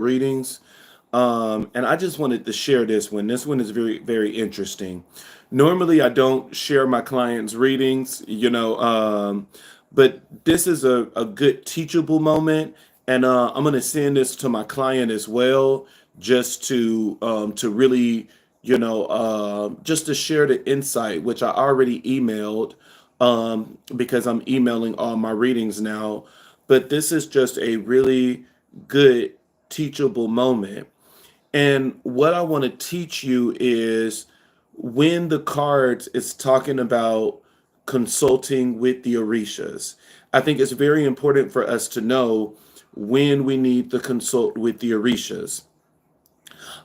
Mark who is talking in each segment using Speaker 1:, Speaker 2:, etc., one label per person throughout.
Speaker 1: readings. And I just wanted to share this one. This one is very, very interesting. Normally, I don't share my clients' readings, but this is a good teachable moment. And I'm going to send this to my client as well, just to really, just to share the insight, which I already emailed because I'm emailing all my readings now. But this is just a really good teachable moment. And what I want to teach you is when the cards is talking about consulting with the Orishas. I think it's very important for us to know when we need to consult with the Orishas.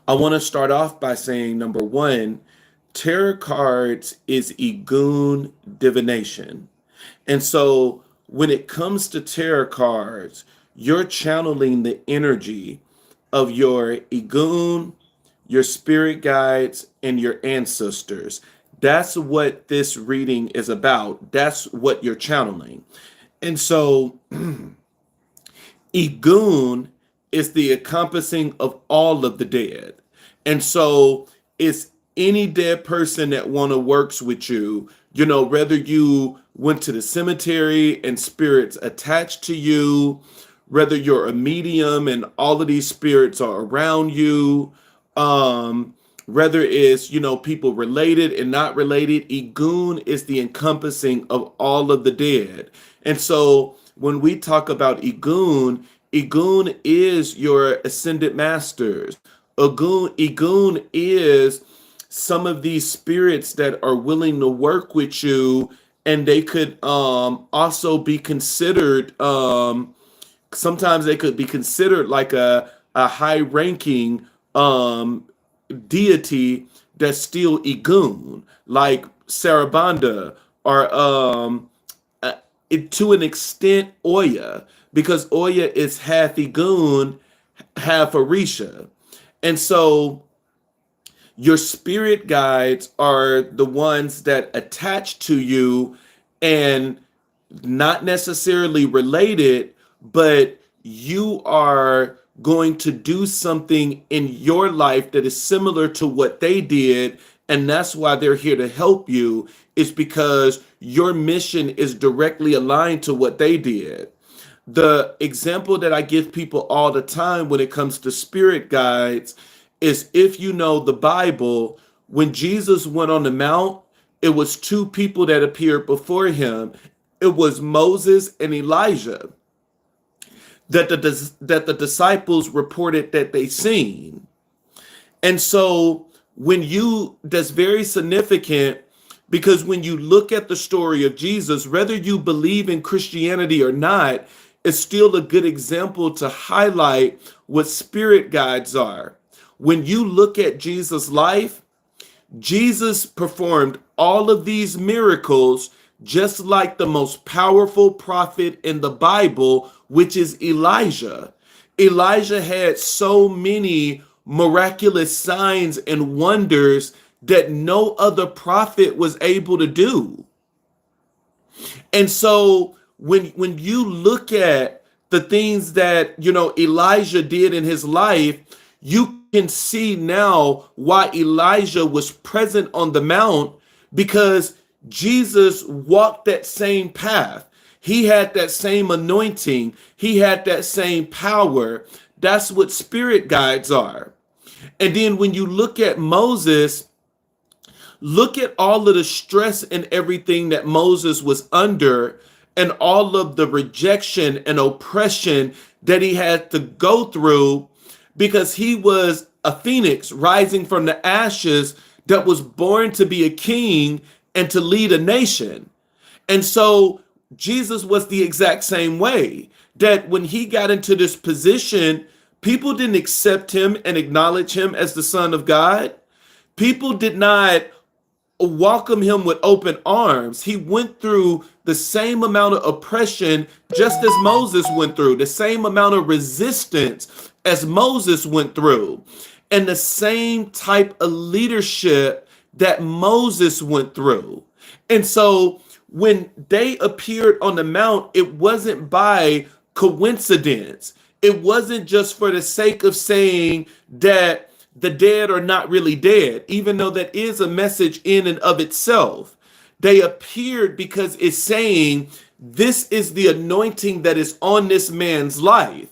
Speaker 1: I want to start off by saying number one, tarot cards is Igun divination. And so when it comes to tarot cards, you're channeling the energy of your Igun, your spirit guides, and your ancestors. That's what this reading is about. That's what you're channeling. And so Igun is the encompassing of all of the dead. And so it's any dead person that works with you, whether you went to the cemetery and spirits attached to you, whether you're a medium and all of these spirits are around you, whether it's, people related and not related, Igun is the encompassing of all of the dead. And so when we talk about Igun, Igun is your ascended masters. Igun is some of these spirits that are willing to work with you, and they could also be considered, sometimes they could be considered like a high-ranking deity that's still Igun, like Sarabanda, or to an extent Oya, because Oya is half Igun, half Orisha. And so your spirit guides are the ones that attach to you and not necessarily related, but you are going to do something in your life that is similar to what they did. And that's why they're here to help you, is because your mission is directly aligned to what they did. The example that I give people all the time when it comes to spirit guides is, if you know the Bible, when Jesus went on the mount, it was two people that appeared before him. It was Moses and Elijah that the disciples reported that they seen. And so that's very significant, because when you look at the story of Jesus, whether you believe in Christianity or not, it's still a good example to highlight what spirit guides are. When you look at Jesus' life, Jesus performed all of these miracles just like the most powerful prophet in the Bible, which is Elijah. Elijah had so many miraculous signs and wonders that no other prophet was able to do. And so when you look at the things that, Elijah did in his life, you can see now why Elijah was present on the mount, because Jesus walked that same path. He had that same anointing. He had that same power. That's what spirit guides are. And then when you look at Moses, look at all of the stress and everything that Moses was under, and all of the rejection and oppression that he had to go through, because he was a phoenix rising from the ashes that was born to be a king and to lead a nation. And so Jesus was the exact same way, that when he got into this position, people didn't accept him and acknowledge him as the Son of God. People did not welcome him with open arms. He went through the same amount of oppression just as Moses went through, the same amount of resistance as Moses went through, and the same type of leadership that Moses went through. And so when they appeared on the mount, it wasn't by coincidence. It wasn't just for the sake of saying that the dead are not really dead, even though that is a message in and of itself. They appeared because it's saying this is the anointing that is on this man's life.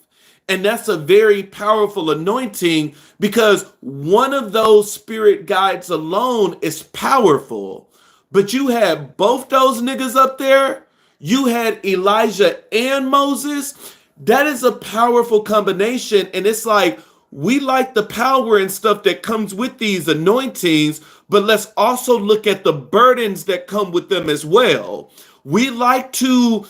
Speaker 1: And that's a very powerful anointing because one of those spirit guides alone is powerful. But you had both those niggas up there. You had Elijah and Moses. That is a powerful combination. And it's like, we like the power and stuff that comes with these anointings, but let's also look at the burdens that come with them as well. We like to,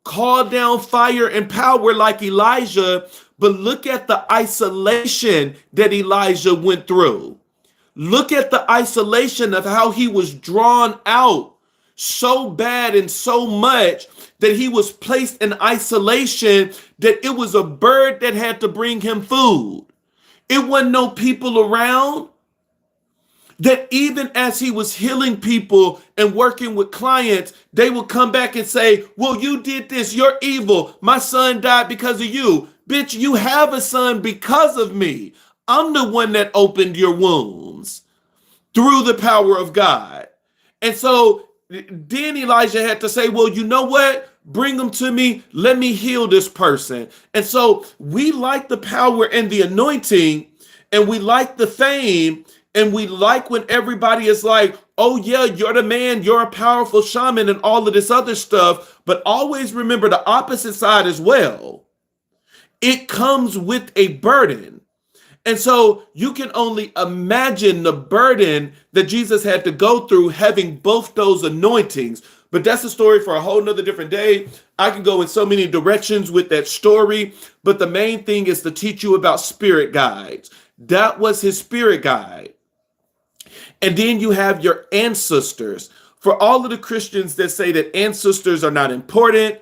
Speaker 1: call down fire and power like Elijah, but look at the isolation that Elijah went through. Look at the isolation of how he was drawn out so bad and so much that he was placed in isolation that it was a bird that had to bring him food. It wasn't no people around. That even as he was healing people and working with clients, they would come back and say, well, you did this, you're evil. My son died because of you. Bitch, you have a son because of me. I'm the one that opened your wounds through the power of God. And so then Elijah had to say, well, you know what? Bring them to me. Let me heal this person. And so we like the power and the anointing, and we like the fame, and we like when everybody is like, oh yeah, you're the man, you're a powerful shaman and all of this other stuff. But always remember the opposite side as well. It comes with a burden. And so you can only imagine the burden that Jesus had to go through having both those anointings. But that's a story for a whole nother different day. I can go in so many directions with that story, but the main thing is to teach you about spirit guides. That was his spirit guide. And then you have your ancestors. For all of the Christians that say that ancestors are not important,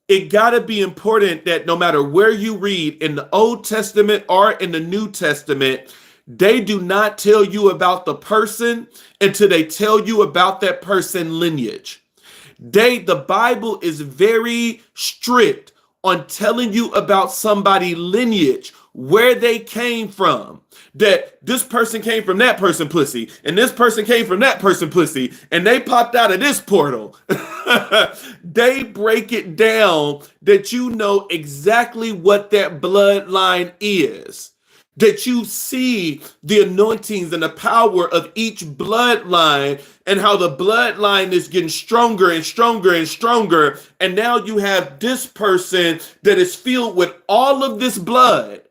Speaker 1: it got to be important that no matter where you read in the Old Testament or in the New Testament, they do not tell you about the person until they tell you about that person lineage. The Bible is very strict on telling you about somebody lineage, where they came from. That this person came from that person pussy, and this person came from that person pussy, and they popped out of this portal. They break it down that you know exactly what that bloodline is. That you see the anointings and the power of each bloodline and how the bloodline is getting stronger and stronger and stronger. And now you have this person that is filled with all of this blood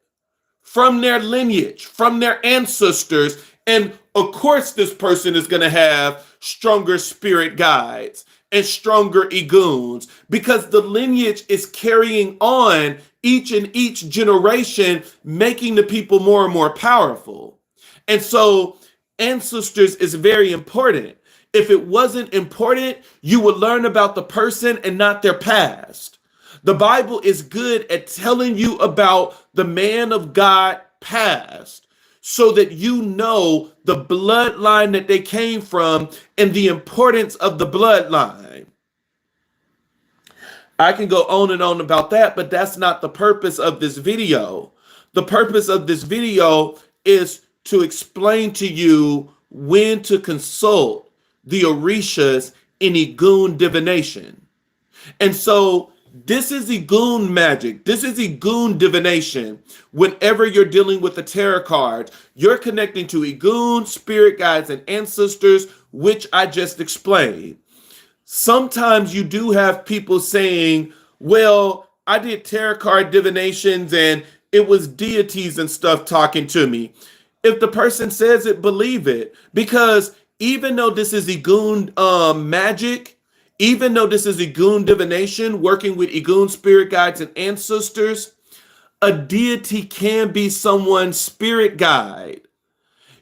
Speaker 1: from their lineage, from their ancestors. And of course, this person is going to have stronger spirit guides and stronger eguns because the lineage is carrying on each and each generation, making the people more and more powerful. And so ancestors is very important. If it wasn't important, you would learn about the person and not their past. The Bible is good at telling you about the man of God past so that you know the bloodline that they came from and the importance of the bloodline. I can go on and on about that, but that's not the purpose of this video. The purpose of this video is to explain to you when to consult the Orishas in Egun divination. And so this is Egun magic. This is Egun divination. Whenever you're dealing with the tarot cards, you're connecting to Egun, spirit guides, and ancestors, which I just explained. Sometimes you do have people saying, well, I did tarot card divinations and it was deities and stuff talking to me. If the person says it, believe it. Because even though this is Egun magic, even though this is Egun divination, working with Egun spirit guides and ancestors, a deity can be someone's spirit guide.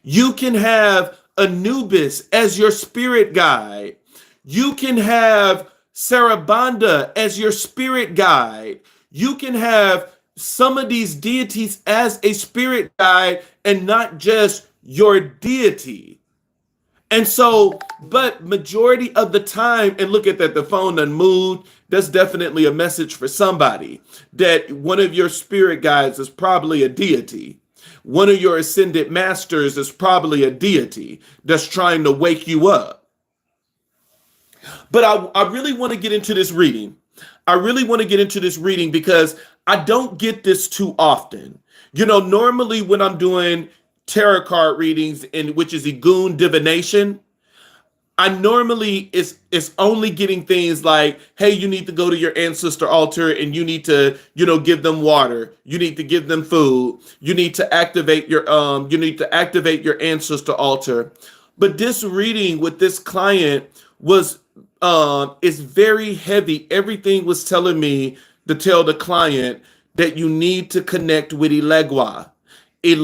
Speaker 1: You can have Anubis as your spirit guide. You can have Sarabanda as your spirit guide. You can have some of these deities as a spirit guide and not just your deity. And so, but majority of the time, and look at that, the phone done moved. That's definitely a message for somebody that one of your spirit guides is probably a deity. One of your ascended masters is probably a deity that's trying to wake you up. But I really want to get into this reading. I really want to get into this reading because I don't get this too often. You know, normally when I'm doing tarot card readings, in which is Igun divination, I normally it's only getting things like, hey, you need to go to your ancestor altar and you need to, give them water. You need to give them food. You need to activate your ancestor altar. But this reading with this client was is very heavy. Everything was telling me to tell the client that you need to connect with Elegua. You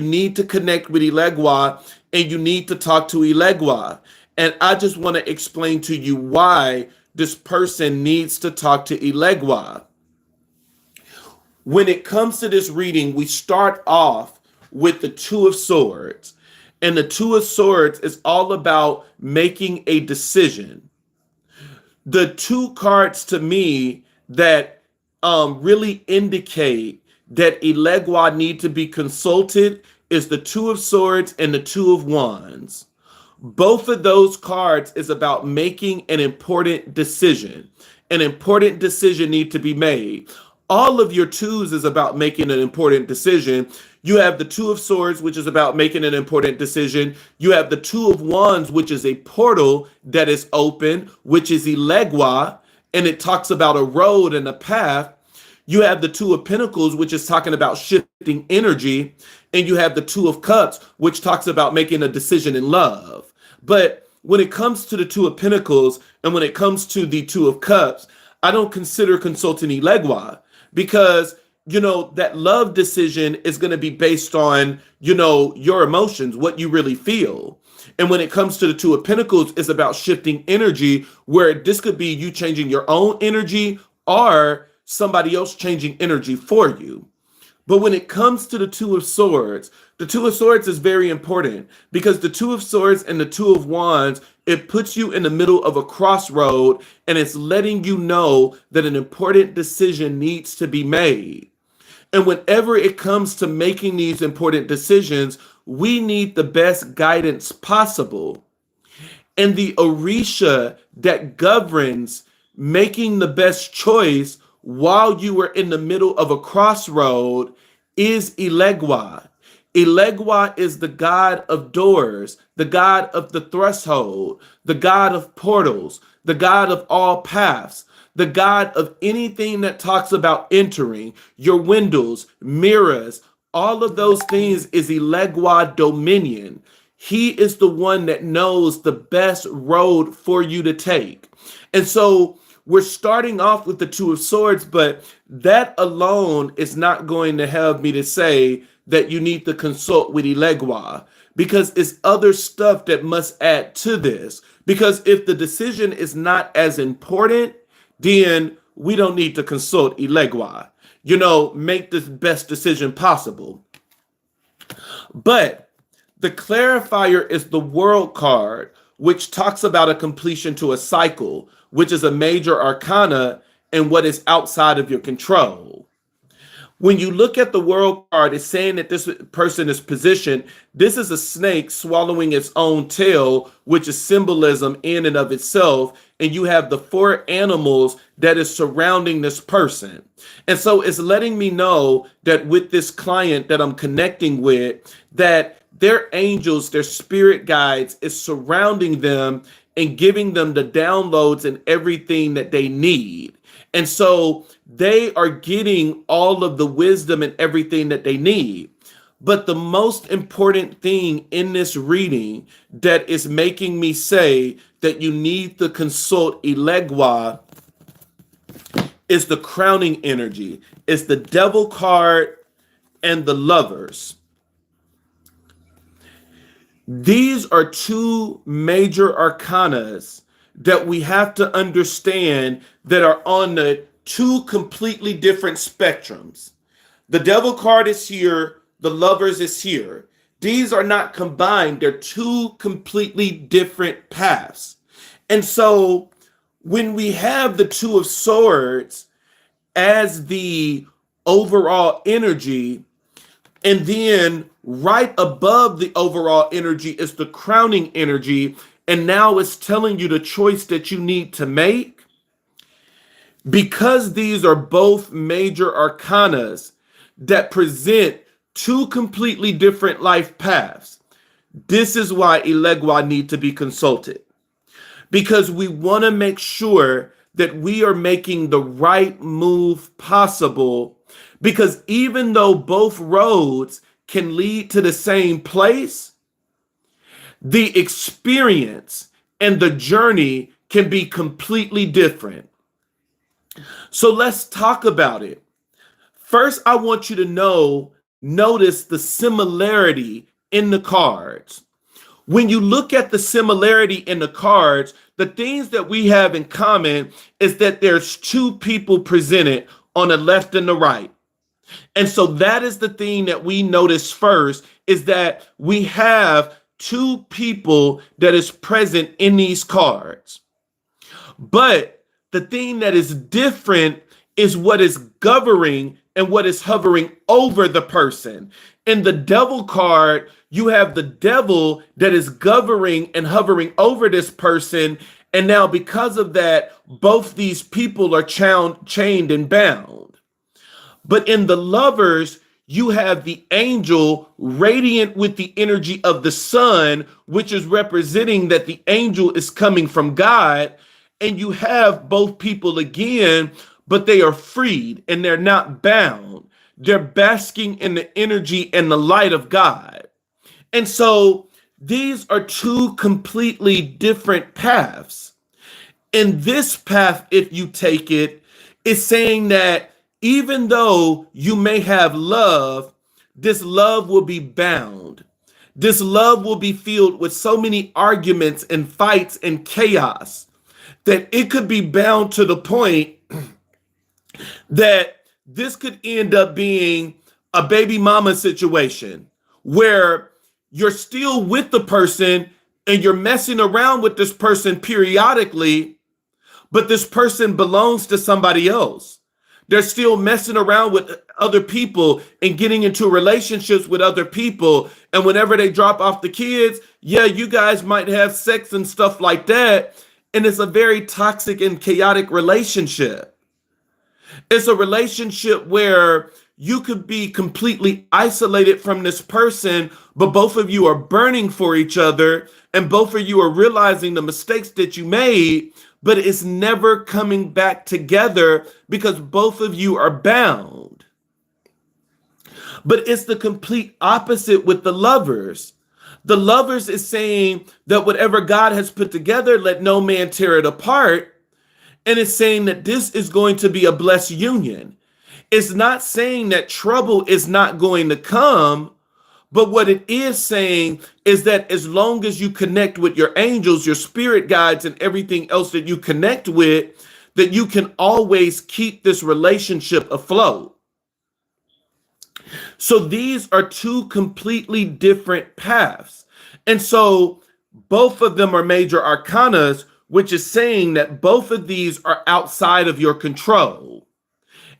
Speaker 1: need to connect with Elegua and you need to talk to Elegua. And I just want to explain to you why this person needs to talk to Elegua. When it comes to this reading, we start off with the Two of Swords. And the Two of Swords is all about making a decision. The two cards to me that really indicate that Elegua need to be consulted is the Two of Swords and the Two of Wands. Both of those cards is about making an important decision. An important decision need to be made. All of your twos is about making an important decision. You have the Two of Swords, which is about making an important decision. You have the Two of Wands, which is a portal that is open, which is Elegua, and it talks about a road and a path. You have the Two of Pentacles, which is talking about shifting energy. And you have the Two of Cups, which talks about making a decision in love. But when it comes to the Two of Pentacles and when it comes to the Two of Cups, I don't consider consulting Elegua because, that love decision is going to be based on, your emotions, what you really feel. And when it comes to the Two of Pentacles, it's about shifting energy, where this could be you changing your own energy or somebody else changing energy for you. But when it comes to the Two of Swords is very important because the Two of Swords and the Two of Wands, it puts you in the middle of a crossroad and it's letting you know that an important decision needs to be made. And whenever it comes to making these important decisions, we need the best guidance possible. And the Orisha that governs making the best choice while you are in the middle of a crossroad is Elegua. Elegua is the god of doors, the god of the threshold, the god of portals, the god of all paths, the god of anything that talks about entering, your windows, mirrors, all of those things is Elegua dominion. He is the one that knows the best road for you to take. And so we're starting off with the Two of Swords, but that alone is not going to have me to say that you need to consult with Elegua, because it's other stuff that must add to this. Because if the decision is not as important, then we don't need to consult Elegua. Make the best decision possible. But the clarifier is the World card, which talks about a completion to a cycle, which is a major arcana and what is outside of your control. When you look at the World card, it's saying that this person is positioned. This is a snake swallowing its own tail, which is symbolism in and of itself. And you have the four animals that is surrounding this person. And so it's letting me know that with this client that I'm connecting with, that their angels, their spirit guides is surrounding them and giving them the downloads and everything that they need. And so they are getting all of the wisdom and everything that they need. But the most important thing in this reading that is making me say that you need to consult Elegua is the crowning energy. It's the Devil card and the Lovers. These are two major arcanas that we have to understand that are on the two completely different spectrums. The Devil card is here, the Lovers is here. These are not combined. They're two completely different paths. And so when we have the Two of Swords as the overall energy, and then right above the overall energy is the crowning energy, and now it's telling you the choice that you need to make. Because these are both major arcanas that present two completely different life paths, this is why Elegua need to be consulted. Because we want to make sure that we are making the right move possible. Because even though both roads can lead to the same place, the experience and the journey can be completely different. So let's talk about it. First, I want you to notice the similarity in the cards. When you look at the similarity in the cards, the things that we have in common is that there's two people presented on the left and the right. And so that is the thing that we notice first, is that we have two people that is present in these cards. But the thing that is different is what is governing and what is hovering over the person. In the Devil card, you have the devil that is governing and hovering over this person. And now because of that, both these people are chained and bound. But in the Lovers, you have the angel radiant with the energy of the sun, which is representing that the angel is coming from God. And you have both people again, but they are freed and they're not bound. They're basking in the energy and the light of God. And so these are two completely different paths. In this path, if you take it, it's saying that even though you may have love, this love will be bound. This love will be filled with so many arguments and fights and chaos that it could be bound to the point that this could end up being a baby mama situation where you're still with the person and you're messing around with this person periodically, but this person belongs to somebody else. They're still messing around with other people and getting into relationships with other people. And whenever they drop off the kids, yeah, you guys might have sex and stuff like that. And it's a very toxic and chaotic relationship. It's a relationship where you could be completely isolated from this person, but both of you are burning for each other, and both of you are realizing the mistakes that you made, but it's never coming back together because both of you are bound. But it's the complete opposite with the Lovers. The Lovers is saying that whatever God has put together, let no man tear it apart. And it's saying that this is going to be a blessed union. It's not saying that trouble is not going to come, but what it is saying is that as long as you connect with your angels, your spirit guides, and everything else that you connect with, that you can always keep this relationship afloat. So these are two completely different paths. And so both of them are major arcanas, which is saying that both of these are outside of your control.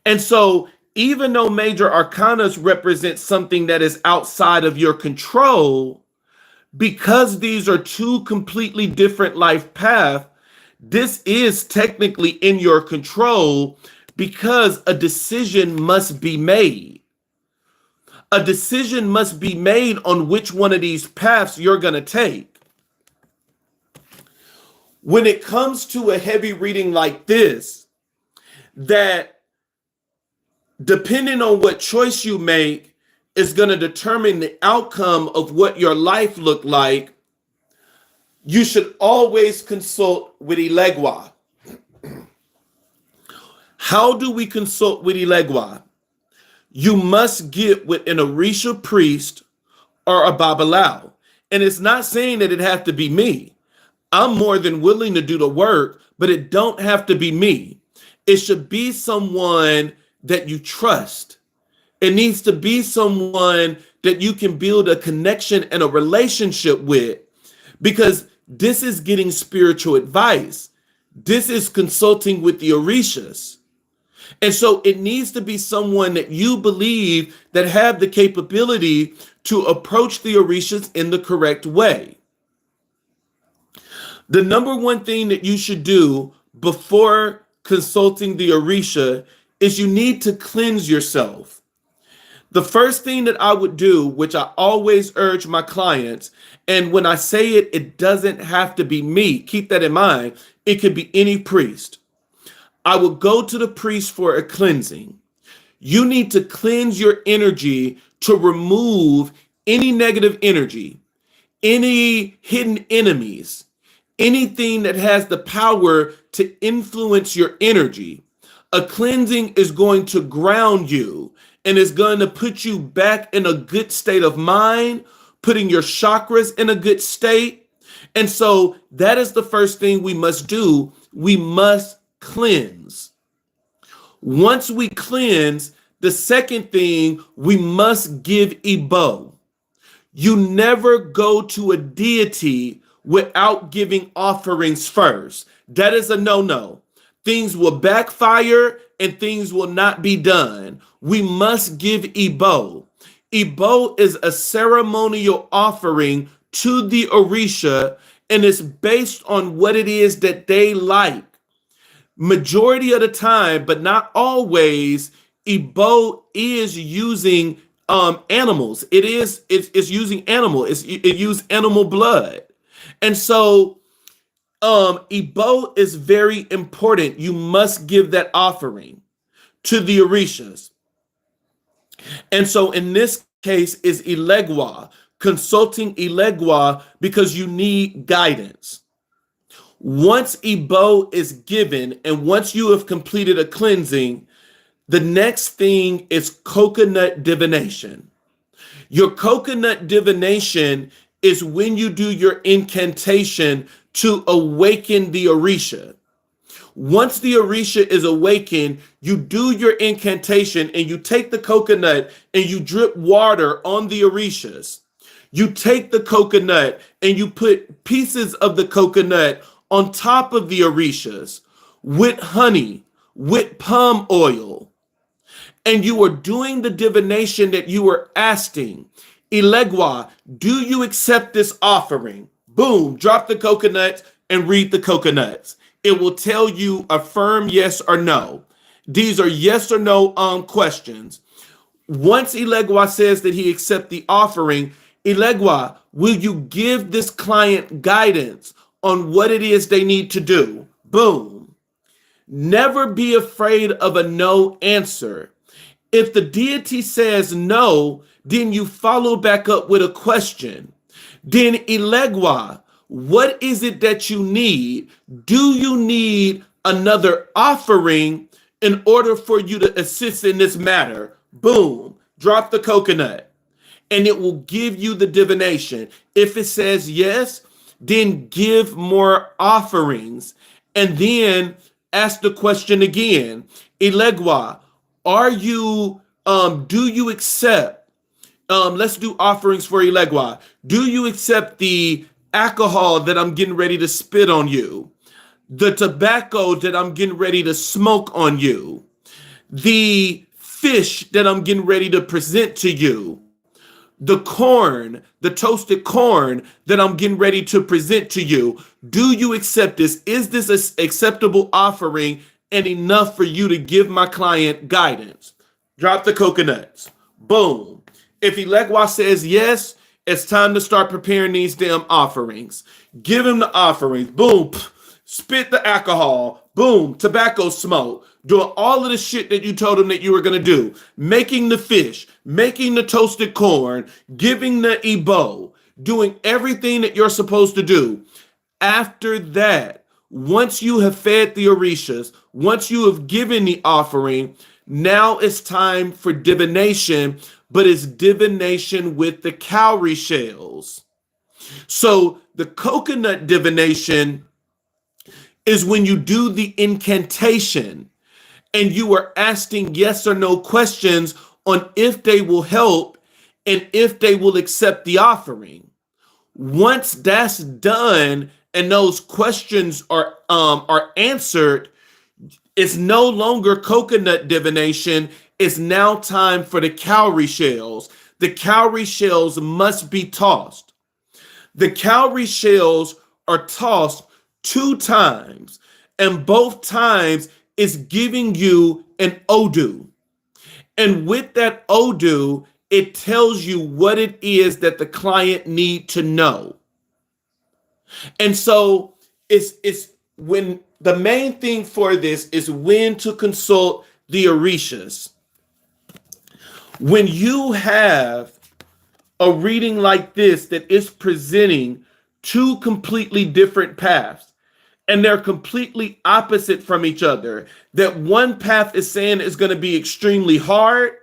Speaker 1: And so even though major arcanas represent something that is outside of your control, because these are two completely different life paths, this is technically in your control because a decision must be made. A decision must be made on which one of these paths you're going to take. When it comes to a heavy reading like this, that depending on what choice you make is going to determine the outcome of what your life looked like, you should always consult with Elegua. How do we consult with Elegua? You must get with an Orisha priest or a Babalawos. And it's not saying that it has to be me. I'm more than willing to do the work, but it don't have to be me. It should be someone that you trust. It needs to be someone that you can build a connection and a relationship with, because this is getting spiritual advice. This is consulting with the Orishas. And so it needs to be someone that you believe that have the capability to approach the Orishas in the correct way. The number one thing that you should do before consulting the Orisha is you need to cleanse yourself. The first thing that I would do, which I always urge my clients, and when I say it, it doesn't have to be me. Keep that in mind. It could be any priest. I would go to the priest for a cleansing. You need to cleanse your energy to remove any negative energy, any hidden enemies, anything that has the power to influence your energy. A cleansing is going to ground you and is going to put you back in a good state of mind, putting your chakras in a good state. And so that is the first thing we must do. We must cleanse. Once we cleanse, the second thing, we must give Igbo. You never go to a deity without giving offerings first. That is a no-no. Things will backfire and things will not be done. We must give Igbo. Igbo is a ceremonial offering to the Orisha, and it's based on what it is that they like. Majority of the time, but not always, Igbo is using animals. It's using animal. It use animal blood. And so Igbo is very important. You must give that offering to the Orishas. And so in this case is Ilegwa, consulting Ilegwa, because you need guidance. Once Igbo is given and once you have completed a cleansing, the next thing is coconut divination. Your coconut divination is when you do your incantation to awaken the Orisha. Once the Orisha is awakened, you do your incantation and you take the coconut and you drip water on the Orishas. You take the coconut and you put pieces of the coconut on top of the Orishas with honey, with palm oil. And you are doing the divination that you are asking. Ilegwa, do you accept this offering? Boom, drop the coconut and read the coconuts. It will tell you a firm yes or no. These are yes or no questions. Once Ilegwa says that he accepts the offering, Ilegwa, will you give this client guidance on what it is they need to do? Boom. Never be afraid of a no answer. If the deity says no, then you follow back up with a question. Then Ilegwa, what is it that you need? Do you need another offering in order for you to assist in this matter? Boom, drop the coconut and it will give you the divination. If it says yes, then give more offerings and then ask the question again. Ilegwa, are you, do you accept, let's do offerings for Ilegwa. Do you accept the alcohol that I'm getting ready to spit on you? The tobacco that I'm getting ready to smoke on you? The fish that I'm getting ready to present to you? The corn, the toasted corn that I'm getting ready to present to you? Do you accept this? Is this an acceptable offering and enough for you to give my client guidance? Drop the coconuts. Boom. If Ilegwa says yes, it's time to start preparing these damn offerings. Give him the offerings. Boom. Spit the alcohol. Boom. Tobacco smoke. Doing all of the shit that you told him that you were going to do. Making the fish. Making the toasted corn. Giving the Igbo. Doing everything that you're supposed to do. After that, once you have fed the Orishas, once you have given the offering, now it's time for divination, but it's divination with the cowrie shells. So the coconut divination is when you do the incantation and you are asking yes or no questions on if they will help and if they will accept the offering. Once that's done and those questions are answered, it's no longer coconut divination. It's now time for the cowrie shells. The cowrie shells must be tossed. The cowrie shells are tossed 2 times, and both times is giving you an Odu. And with that Odu, it tells you what it is that the client need to know. And so it's when the main thing for this is when to consult the Orishas. When you have a reading like this that is presenting 2 completely different paths, and they're completely opposite from each other, that one path is saying is going to be extremely hard,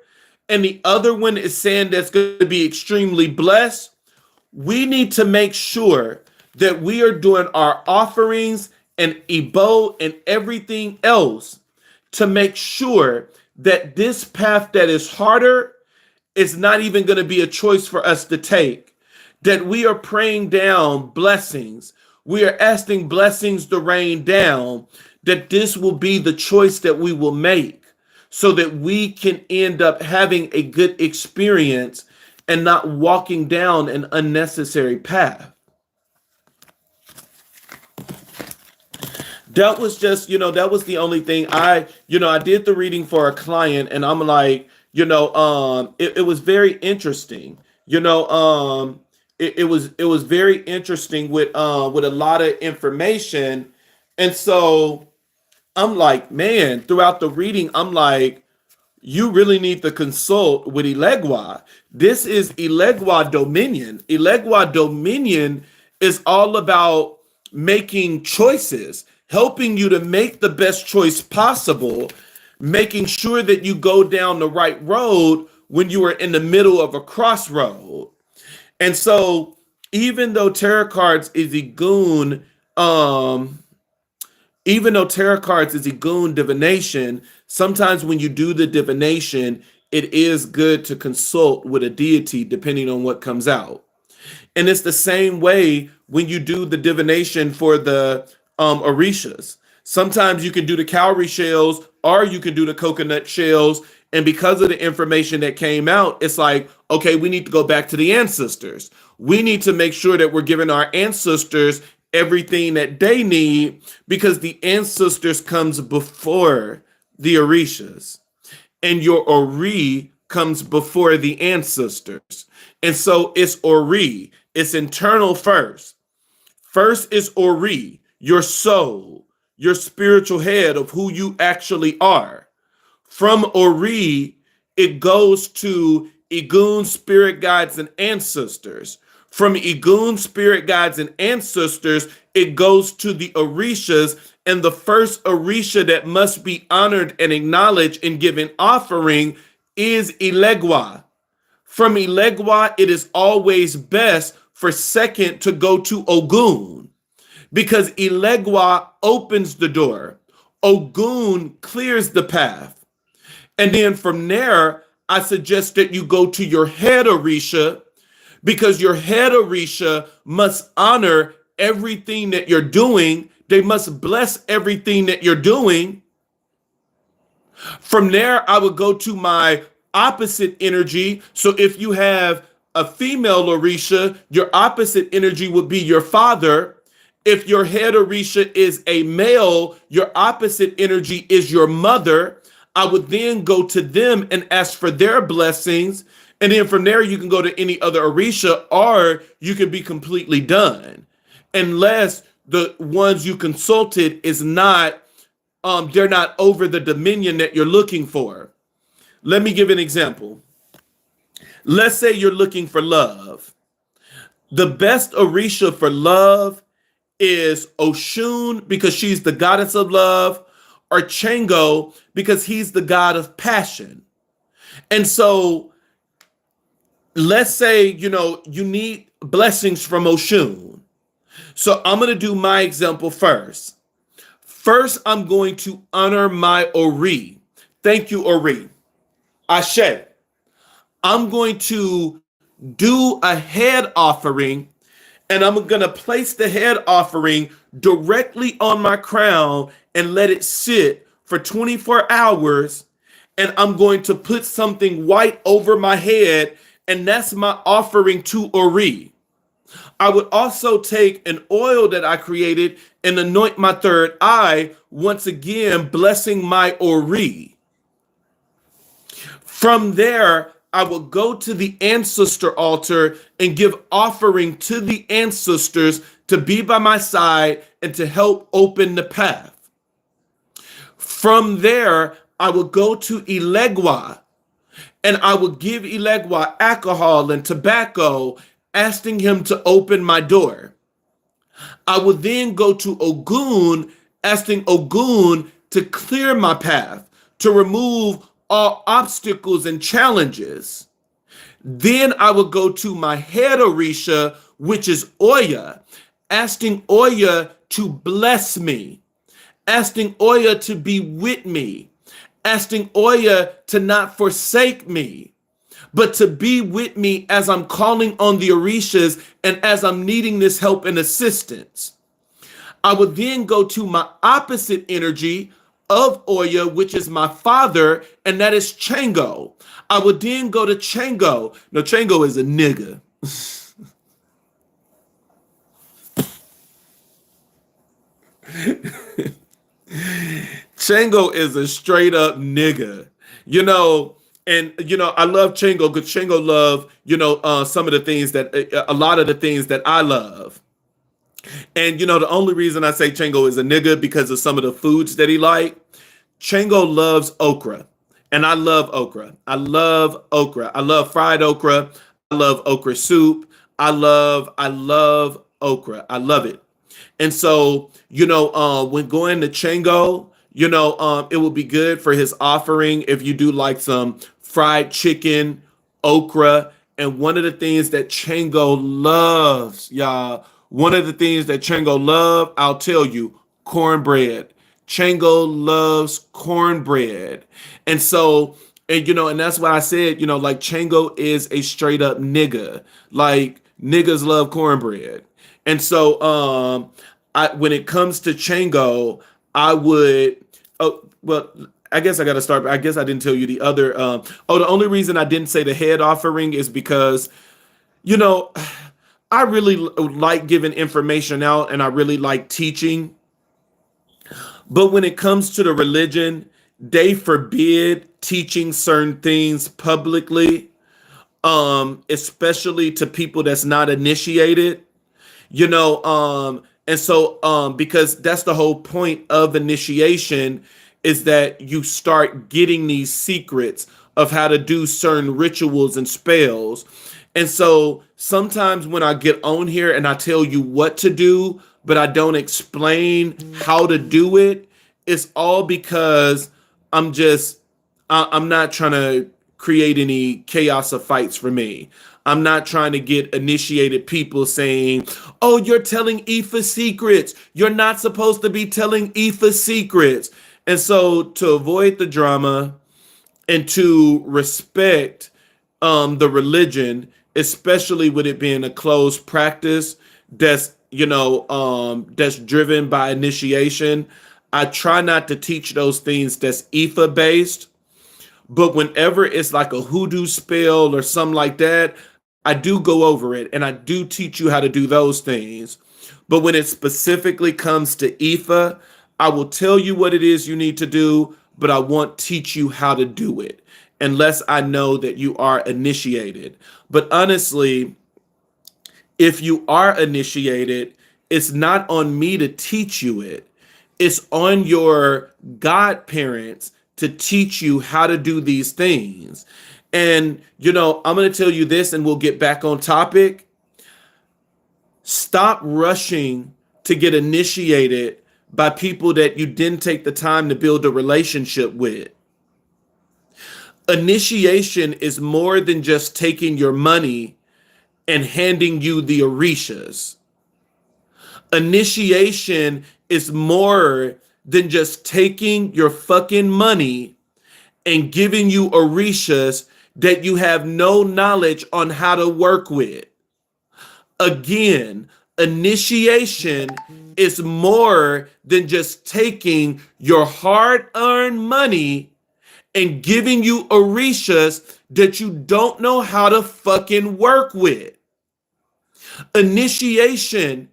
Speaker 1: and the other one is saying that's going to be extremely blessed, we need to make sure that we are doing our offerings and Ebo and everything else to make sure that this path that is harder is not even going to be a choice for us to take. That we are praying down blessings. We are asking blessings to rain down, that this will be the choice that we will make so that we can end up having a good experience and not walking down an unnecessary path. That was just, that was the only thing I did the reading for a client, and I'm like, it was very interesting. It was very interesting with a lot of information. And so I'm like, man, throughout the reading, I'm like, you really need to consult with Elegua. This is Elegua Dominion. Elegua Dominion is all about making choices, helping you to make the best choice possible, making sure that you go down the right road when you are in the middle of a crossroad. And so, even though tarot cards is a goon, even though tarot cards is a goon divination, sometimes when you do the divination, it is good to consult with a deity depending on what comes out. And it's the same way when you do the divination for the Orishas. Sometimes you can do the cowrie shells or you can do the coconut shells. And because of the information that came out, it's like, okay, we need to go back to the ancestors. We need to make sure that we're giving our ancestors everything that they need, because the ancestors comes before the Orishas, and your Ori comes before the ancestors. And so it's Ori. It's internal first. First is Ori, your soul, your spiritual head of who you actually are. From Ori, it goes to Igun spirit guides and ancestors. From Igun spirit guides and ancestors, it goes to the Orishas, and the first Orisha that must be honored and acknowledged and given offering is Elegua. From Elegua, it is always best for second to go to Ogun, because Elegua opens the door. Ogun clears the path. And then from there, I suggest that you go to your head Orisha, because your head Orisha must honor everything that you're doing. They must bless everything that you're doing. From there, I would go to my opposite energy. So if you have a female Orisha, your opposite energy would be your father. If your head Orisha is a male, your opposite energy is your mother. I would then go to them and ask for their blessings. And then from there, you can go to any other Orisha, or you can be completely done. Unless the ones you consulted is not, they're not over the dominion that you're looking for. Let me give an example. Let's say you're looking for love. The best Orisha for love is Oshun, because she's the goddess of love, or Chango, because he's the god of passion. And so let's say, you need blessings from Oshun. So I'm going to do my example first. First, I'm going to honor my Ori. Thank you, Ori. Ashe. I'm going to do a head offering, and I'm going to place the head offering directly on my crown and let it sit for 24 hours. And I'm going to put something white over my head, and that's my offering to Ori. I would also take an oil that I created and anoint my third eye, once again, blessing my Ori. From there, I will go to the ancestor altar and give offering to the ancestors to be by my side and to help open the path. From there, I will go to Elegua and I will give Elegua alcohol and tobacco, asking him to open my door. I will then go to Ogun, asking Ogun to clear my path, to remove all obstacles and challenges. Then I will go to my head Orisha, which is Oya, asking Oya to bless me, asking Oya to be with me, asking Oya to not forsake me, but to be with me as I'm calling on the Orishas and as I'm needing this help and assistance. I would then go to my opposite energy of Oya, which is my father, and that is Chango. I would then go to Chango. Now, Chango is a nigga. Chango is a straight up nigga. And I love Chango because Chango love, some of the things that, a lot of the things that I love. And the only reason I say Chango is a nigga because of some of the foods that he like. Chango loves okra, and I love okra. I love okra. I love fried okra. I love okra soup. I love okra. I love it. And so, when going to Chango, it will be good for his offering if you do like some fried chicken, okra, and one of the things that Chango loves, y'all, one of the things that Chango love, I'll tell you, cornbread. Chango loves cornbread. And so, and that's why I said, like Chango is a straight up nigga. Like niggas love cornbread. And so, when it comes to Chango, I would, I guess I got to start. I guess I didn't tell you the other. The only reason I didn't say the head offering is because, I really like giving information out and I really like teaching. But when it comes to the religion, they forbid teaching certain things publicly, especially to people that's not initiated, and so because that's the whole point of initiation is that you start getting these secrets of how to do certain rituals and spells. And so sometimes when I get on here and I tell you what to do, but I don't explain how to do it, it's all because I'm not trying to create any chaos or fights for me. I'm not trying to get initiated people saying, oh, you're telling Aoife secrets. You're not supposed to be telling Aoife secrets. And so to avoid the drama and to respect the religion, especially with it being a closed practice that's that's driven by initiation, I try not to teach those things that's Aoife based. But whenever it's like a hoodoo spell or something like that, I do go over it and I do teach you how to do those things. But when it specifically comes to Aoife, I will tell you what it is you need to do, but I won't teach you how to do it unless I know that you are initiated. But honestly, if you are initiated, it's not on me to teach you it. It's on your godparents to teach you how to do these things. And, I'm going to tell you this and we'll get back on topic. Stop rushing to get initiated by people that you didn't take the time to build a relationship with. Initiation is more than just taking your money and handing you the Orishas. Initiation is more than just taking your fucking money and giving you Orishas that you have no knowledge on how to work with. Again, initiation is more than just taking your hard-earned money and giving you Orishas that you don't know how to fucking work with. Initiation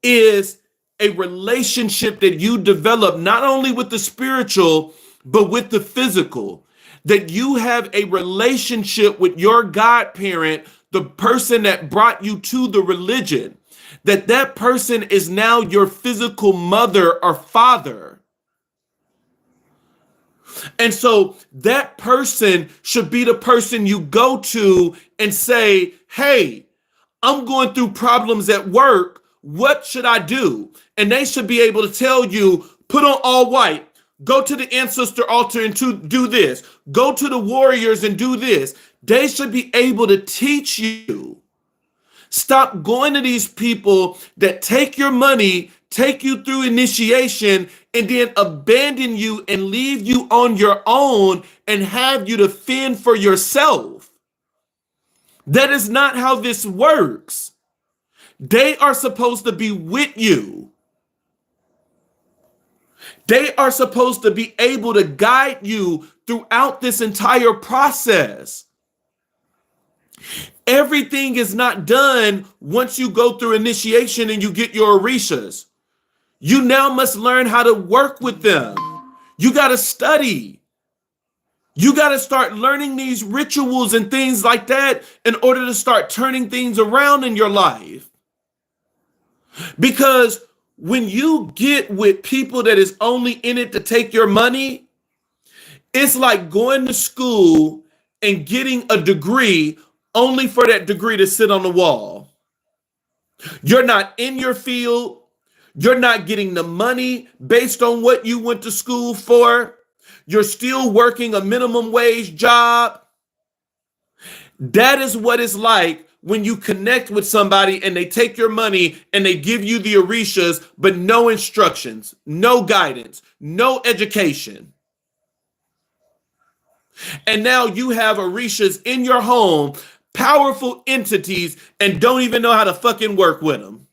Speaker 1: is a relationship that you develop not only with the spiritual, but with the physical. That you have a relationship with your godparent, the person that brought you to the religion. That person is now your physical mother or father. And so that person should be the person you go to and say, hey, I'm going through problems at work. What should I do? And they should be able to tell you, put on all white, go to the ancestor altar and do this, go to the warriors and do this. They should be able to teach you. Stop going to these people that take your money, take you through initiation, and then abandon you and leave you on your own and have you to fend for yourself. That is not how this works. They are supposed to be with you. They are supposed to be able to guide you throughout this entire process. Everything is not done once you go through initiation and you get your Orishas. You now must learn how to work with them. You got to study. You got to start learning these rituals and things like that in order to start turning things around in your life. Because when you get with people that is only in it to take your money, it's like going to school and getting a degree only for that degree to sit on the wall. You're not in your field. You're not getting the money based on what you went to school for. You're still working a minimum wage job. That is what it's like when you connect with somebody and they take your money and they give you the Orishas, but no instructions, no guidance, no education. And now you have Orishas in your home, powerful entities, and don't even know how to fucking work with them.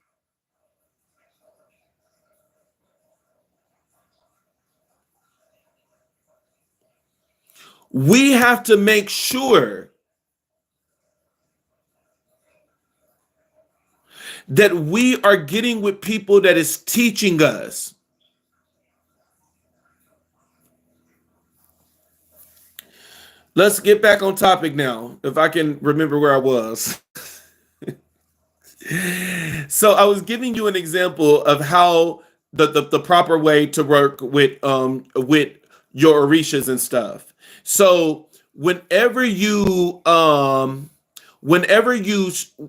Speaker 1: We have to make sure that we are getting with people that is teaching us. Let's get back on topic now, if I can remember where I was. So I was giving you an example of how the proper way to work with your Orishas and stuff. So whenever you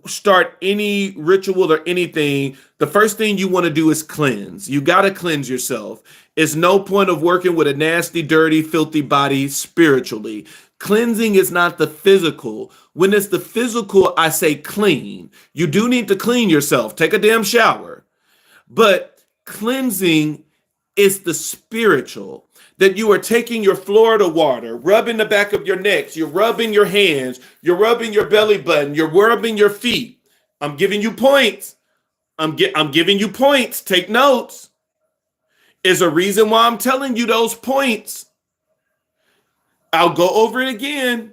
Speaker 1: start any ritual or anything, the first thing you want to do is cleanse. You got to cleanse yourself. It's no point of working with a nasty, dirty, filthy body spiritually. Cleansing is not the physical. When it's the physical, I say clean. You do need to clean yourself. Take a damn shower. But cleansing is the spiritual. That you are taking your Florida water, rubbing the back of your necks, you're rubbing your hands, you're rubbing your belly button, you're rubbing your feet. I'm giving you points. I'm giving you points. Take notes. Is a reason why I'm telling you those points. I'll go over it again.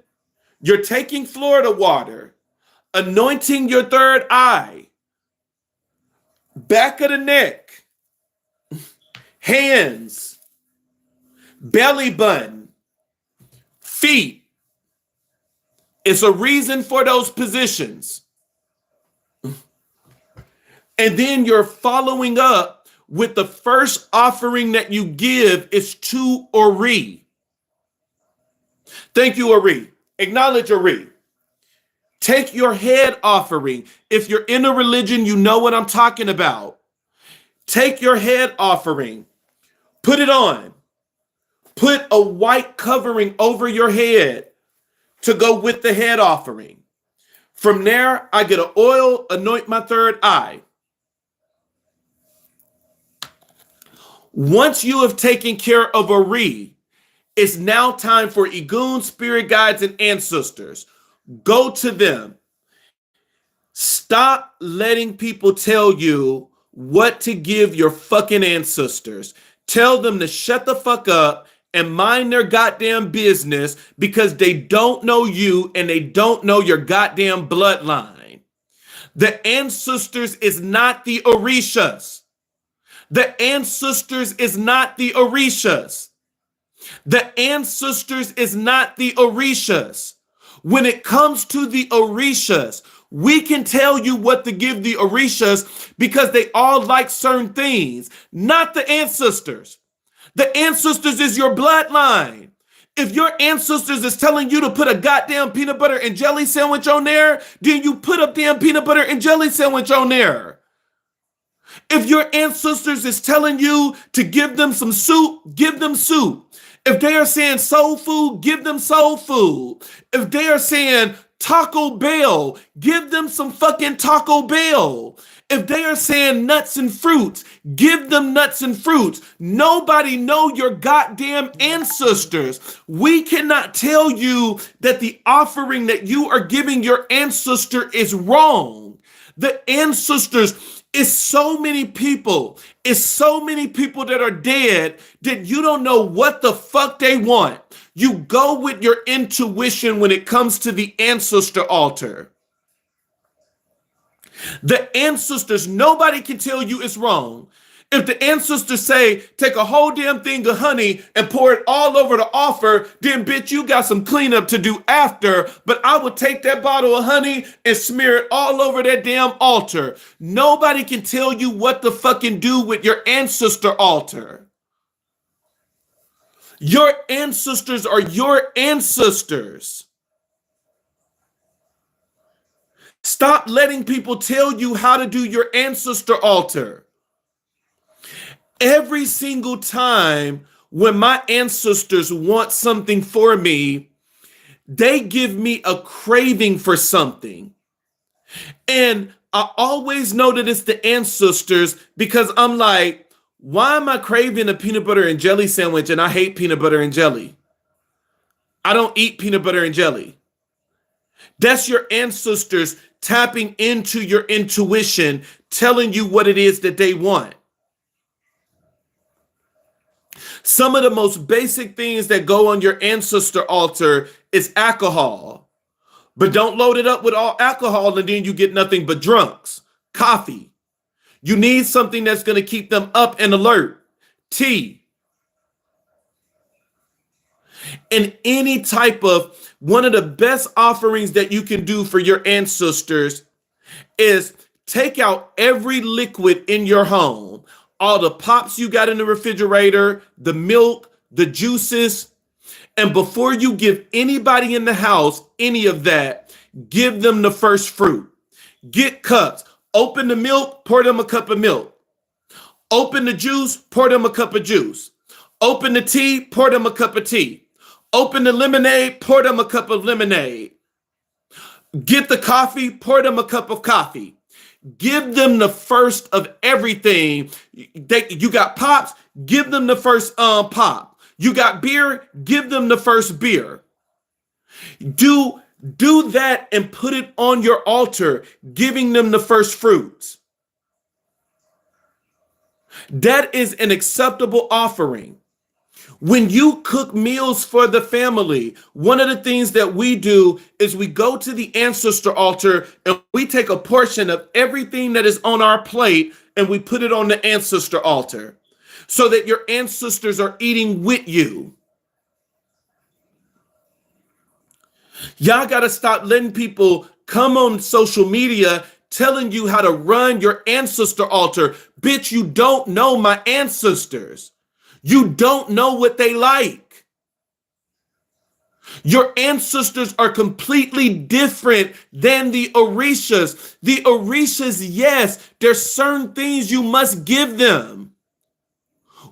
Speaker 1: You're taking Florida water, anointing your third eye, back of the neck, hands, belly button, feet. It's a reason for those positions. And then you're following up with the first offering that you give is to Ori. Thank you, Ori. Acknowledge Ori. Take your head offering. If you're in a religion, you know what I'm talking about. Take your head offering. Put it on. Put a white covering over your head to go with the head offering. From there, I get an oil, anoint my third eye. Once you have taken care of Ori, It's now time for Igun, spirit guides, and ancestors. Go to them. Stop letting people tell you what to give your fucking ancestors. Tell them to shut the fuck up and mind their goddamn business because they don't know you and they don't know your goddamn bloodline. The ancestors is not the Orishas. The ancestors is not the Orishas. The ancestors is not the Orishas. When it comes to the Orishas, we can tell you what to give the Orishas because they all like certain things, not the ancestors. The ancestors is your bloodline. If your ancestors is telling you to put a goddamn peanut butter and jelly sandwich on there, then you put a damn peanut butter and jelly sandwich on there. If your ancestors is telling you to give them some soup, give them soup. If they are saying soul food, give them soul food. If they are saying Taco Bell, give them some fucking Taco Bell. If they are saying nuts and fruits, give them nuts and fruits. Nobody know your goddamn ancestors. We cannot tell you that the offering that you are giving your ancestor is wrong. The ancestors is so many people. It's so many people that are dead that you don't know what the fuck they want. You go with your intuition when it comes to the ancestor altar. The ancestors, nobody can tell you it's wrong. If the ancestors say, take a whole damn thing of honey and pour it all over the altar, then bitch, you got some cleanup to do after, but I would take that bottle of honey and smear it all over that damn altar. Nobody can tell you what to fucking do with your ancestor altar. Your ancestors are your ancestors. Stop letting people tell you how to do your ancestor altar. Every single time when my ancestors want something for me, they give me a craving for something. And I always know that it's the ancestors because I'm like, why am I craving a peanut butter and jelly sandwich and I hate peanut butter and jelly? I don't eat peanut butter and jelly. That's your ancestors tapping into your intuition, telling you what it is that they want. Some of the most basic things that go on your ancestor altar is alcohol. But don't load it up with all alcohol and then you get nothing but drunks. Coffee. You need something that's going to keep them up and alert. Tea. And any type of, one of the best offerings that you can do for your ancestors is take out every liquid in your home. All the pops you got in the refrigerator, the milk, the juices. And before you give anybody in the house any of that, give them the first fruit. Get cups. Open the milk, pour them a cup of milk. Open the juice, pour them a cup of juice. Open the tea, pour them a cup of tea. Open the lemonade, pour them a cup of lemonade. Get the coffee, pour them a cup of coffee. Give them the first of everything. You got pops, give them the first pop. You got beer, give them the first beer. Do that and put it on your altar, giving them the first fruits. That is an acceptable offering. When you cook meals for the family, one of the things that we do is we go to the ancestor altar and we take a portion of everything that is on our plate and we put it on the ancestor altar so that your ancestors are eating with you. Y'all got to stop letting people come on social media telling you how to run your ancestor altar. Bitch, you don't know my ancestors. You don't know what they like. Your ancestors are completely different than the Orishas. The Orishas, yes, there's certain things you must give them.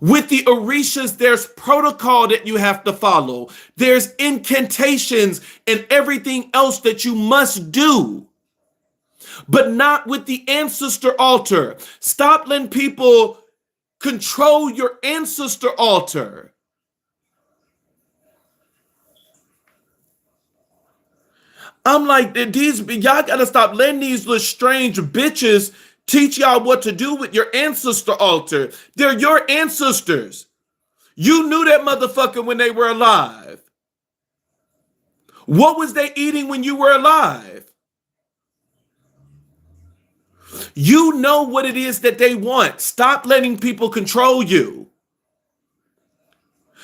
Speaker 1: With the Orishas, there's protocol that you have to follow. There's incantations and everything else that you must do. But not with the ancestor altar. Stop letting people control your ancestor altar. I'm like, these y'all gotta stop letting these little strange bitches teach y'all what to do with your ancestor altar. They're your ancestors. You knew that motherfucker when they were alive. What was they eating when you were alive? You know what it is that they want. Stop letting people control you.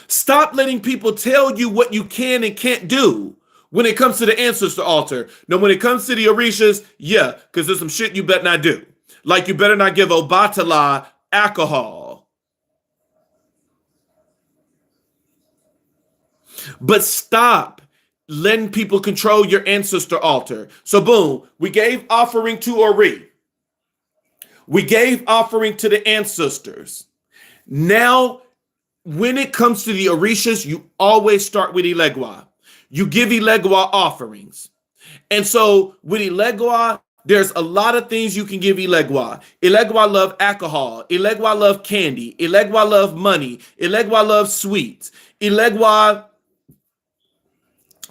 Speaker 1: Stop letting people tell you what you can and can't do when it comes to the ancestor altar. Now, when it comes to the Orishas, yeah, because there's some shit you better not do. Like you better not give Obatala alcohol. But stop letting people control your ancestor altar. So boom, we gave offering to Ori. We gave offering to the ancestors. Now, when it comes to the Orishas, you always start with Ilegwa. You give Ilegwa offerings. And so with Ilegwa, there's a lot of things you can give Ilegwa. Ilegwa love alcohol. Ilegwa love candy. Ilegwa love money. Ilegwa love sweets. Ilegwa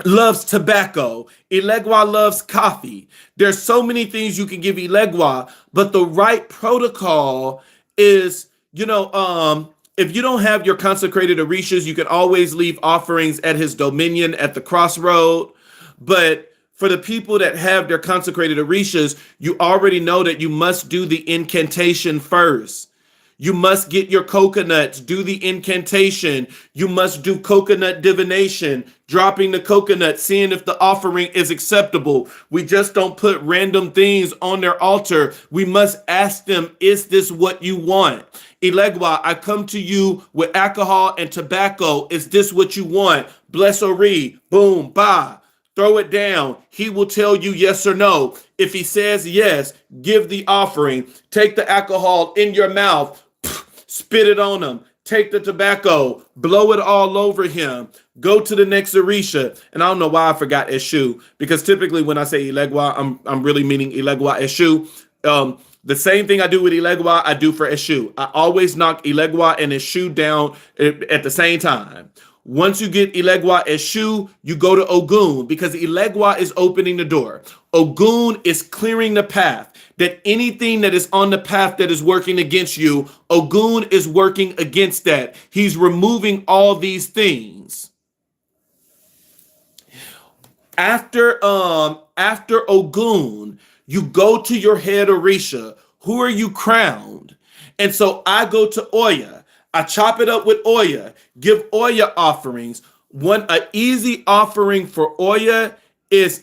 Speaker 1: loves tobacco. Ilegwa loves coffee. There's so many things you can give Ilegwa, but the right protocol is, if you don't have your consecrated Orishas, you can always leave offerings at his dominion at the crossroad. But for the people that have their consecrated Orishas, you already know that you must do the incantation first. You must get your coconuts, do the incantation. You must do coconut divination, dropping the coconut, seeing if the offering is acceptable. We just don't put random things on their altar. We must ask them, is this what you want? Ilegwa, I come to you with alcohol and tobacco. Is this what you want? Bless Ori, boom, bah. Throw it down. He will tell you yes or no. If he says yes, give the offering. Take the alcohol in your mouth. Spit it on him. Take the tobacco. Blow it all over him. Go to the next Orisha. And I don't know why I forgot Eshu. Because typically when I say Ilegwa, I'm really meaning Ilegwa Eshu. The same thing I do with Ilegwa, I do for Eshu. I always knock Ilegwa and Eshu down at the same time. Once you get Ilegwa Eshu, you go to Ogun because Ilegwa is opening the door. Ogun is clearing the path. That anything that is on the path that is working against you, Ogun is working against that. He's removing all these things. After Ogun, you go to your head Orisha. Who are you crowned? And so I go to Oya. I chop it up with Oya, give Oya offerings. An easy offering for Oya is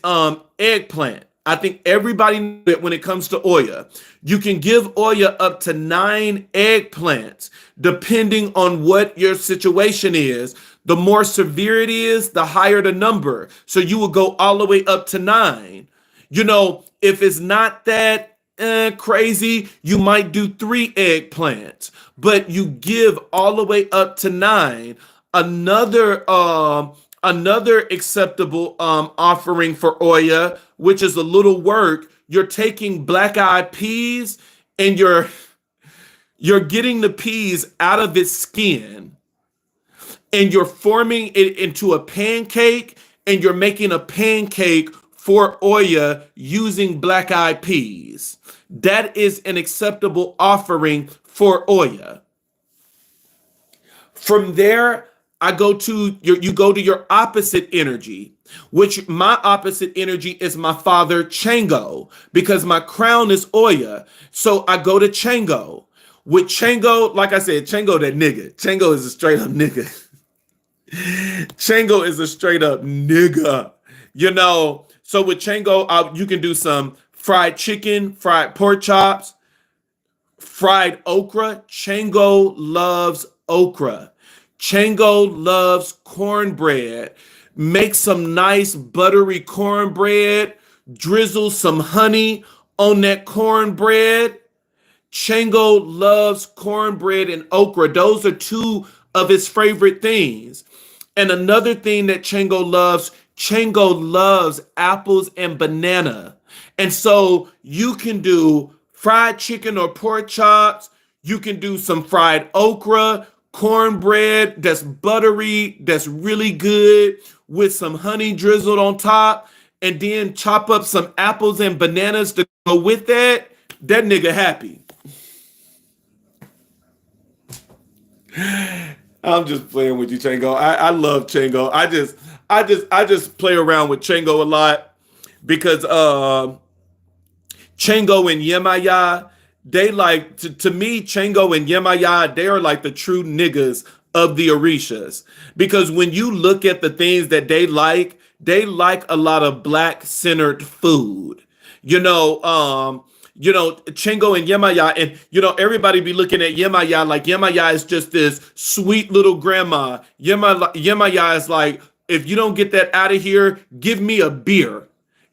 Speaker 1: eggplant. I think everybody knows that when it comes to Oya. You can give Oya up to 9 eggplants, depending on what your situation is. The more severe it is, the higher the number. So you will go all the way up to 9. If it's not that crazy, you might do 3 eggplants, but you give all the way up to 9. Another acceptable offering for Oya, which is a little work, you're taking black-eyed peas and you're getting the peas out of its skin and you're forming it into a pancake and you're making a pancake for Oya using black-eyed peas. That is an acceptable offering for Oya. From there, you go to your opposite energy, which my opposite energy is my father Chango, because my crown is Oya. So I go to Chango. With Chango, like I said, Chango that nigga. Chango is a straight up nigga. Chango is a straight up nigga. So with Chango, you can do some fried chicken, fried pork chops, fried okra. Chango loves okra. Chango loves cornbread. Make some nice buttery cornbread. Drizzle some honey on that cornbread. Chango loves cornbread and okra. Those are 2 of his favorite things. And another thing that Chango loves apples and banana. And so you can do fried chicken or pork chops. You can do some fried okra, cornbread that's buttery, that's really good with some honey drizzled on top. and then chop up some apples and bananas to go with that, that nigga happy. I'm just playing with you, Chango. I love Chango. I just play around with Chango a lot because Chango and Yemaya, they like to me, Chango and Yemaya, they are like the true niggas of the Orishas. Because when you look at the things that they like a lot of black centered food. Chingo and Yemaya, and everybody be looking at Yemaya like Yemaya is just this sweet little grandma. Yemaya is like, if you don't get that out of here, give me a beer.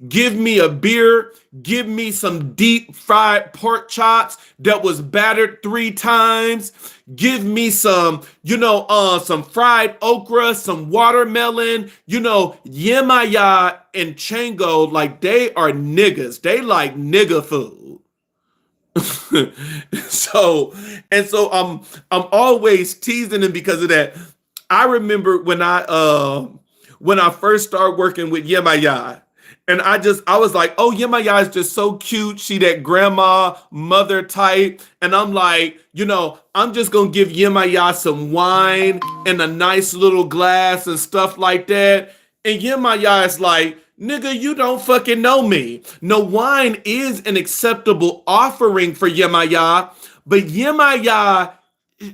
Speaker 1: Give me a beer. Give me some deep fried pork chops that was battered 3 times. Give me some fried okra, some watermelon. Yemaya and Chango, like they are niggas. They like nigga food. so I'm always teasing him because of that. I remember when I first started working with Yemaya. And I was like, oh, Yemaya is just so cute. She that grandma, mother type. And I'm like, I'm just going to give Yemaya some wine and a nice little glass and stuff like that. And Yemaya is like, nigga, you don't fucking know me. No, wine is an acceptable offering for Yemaya. But Yemaya,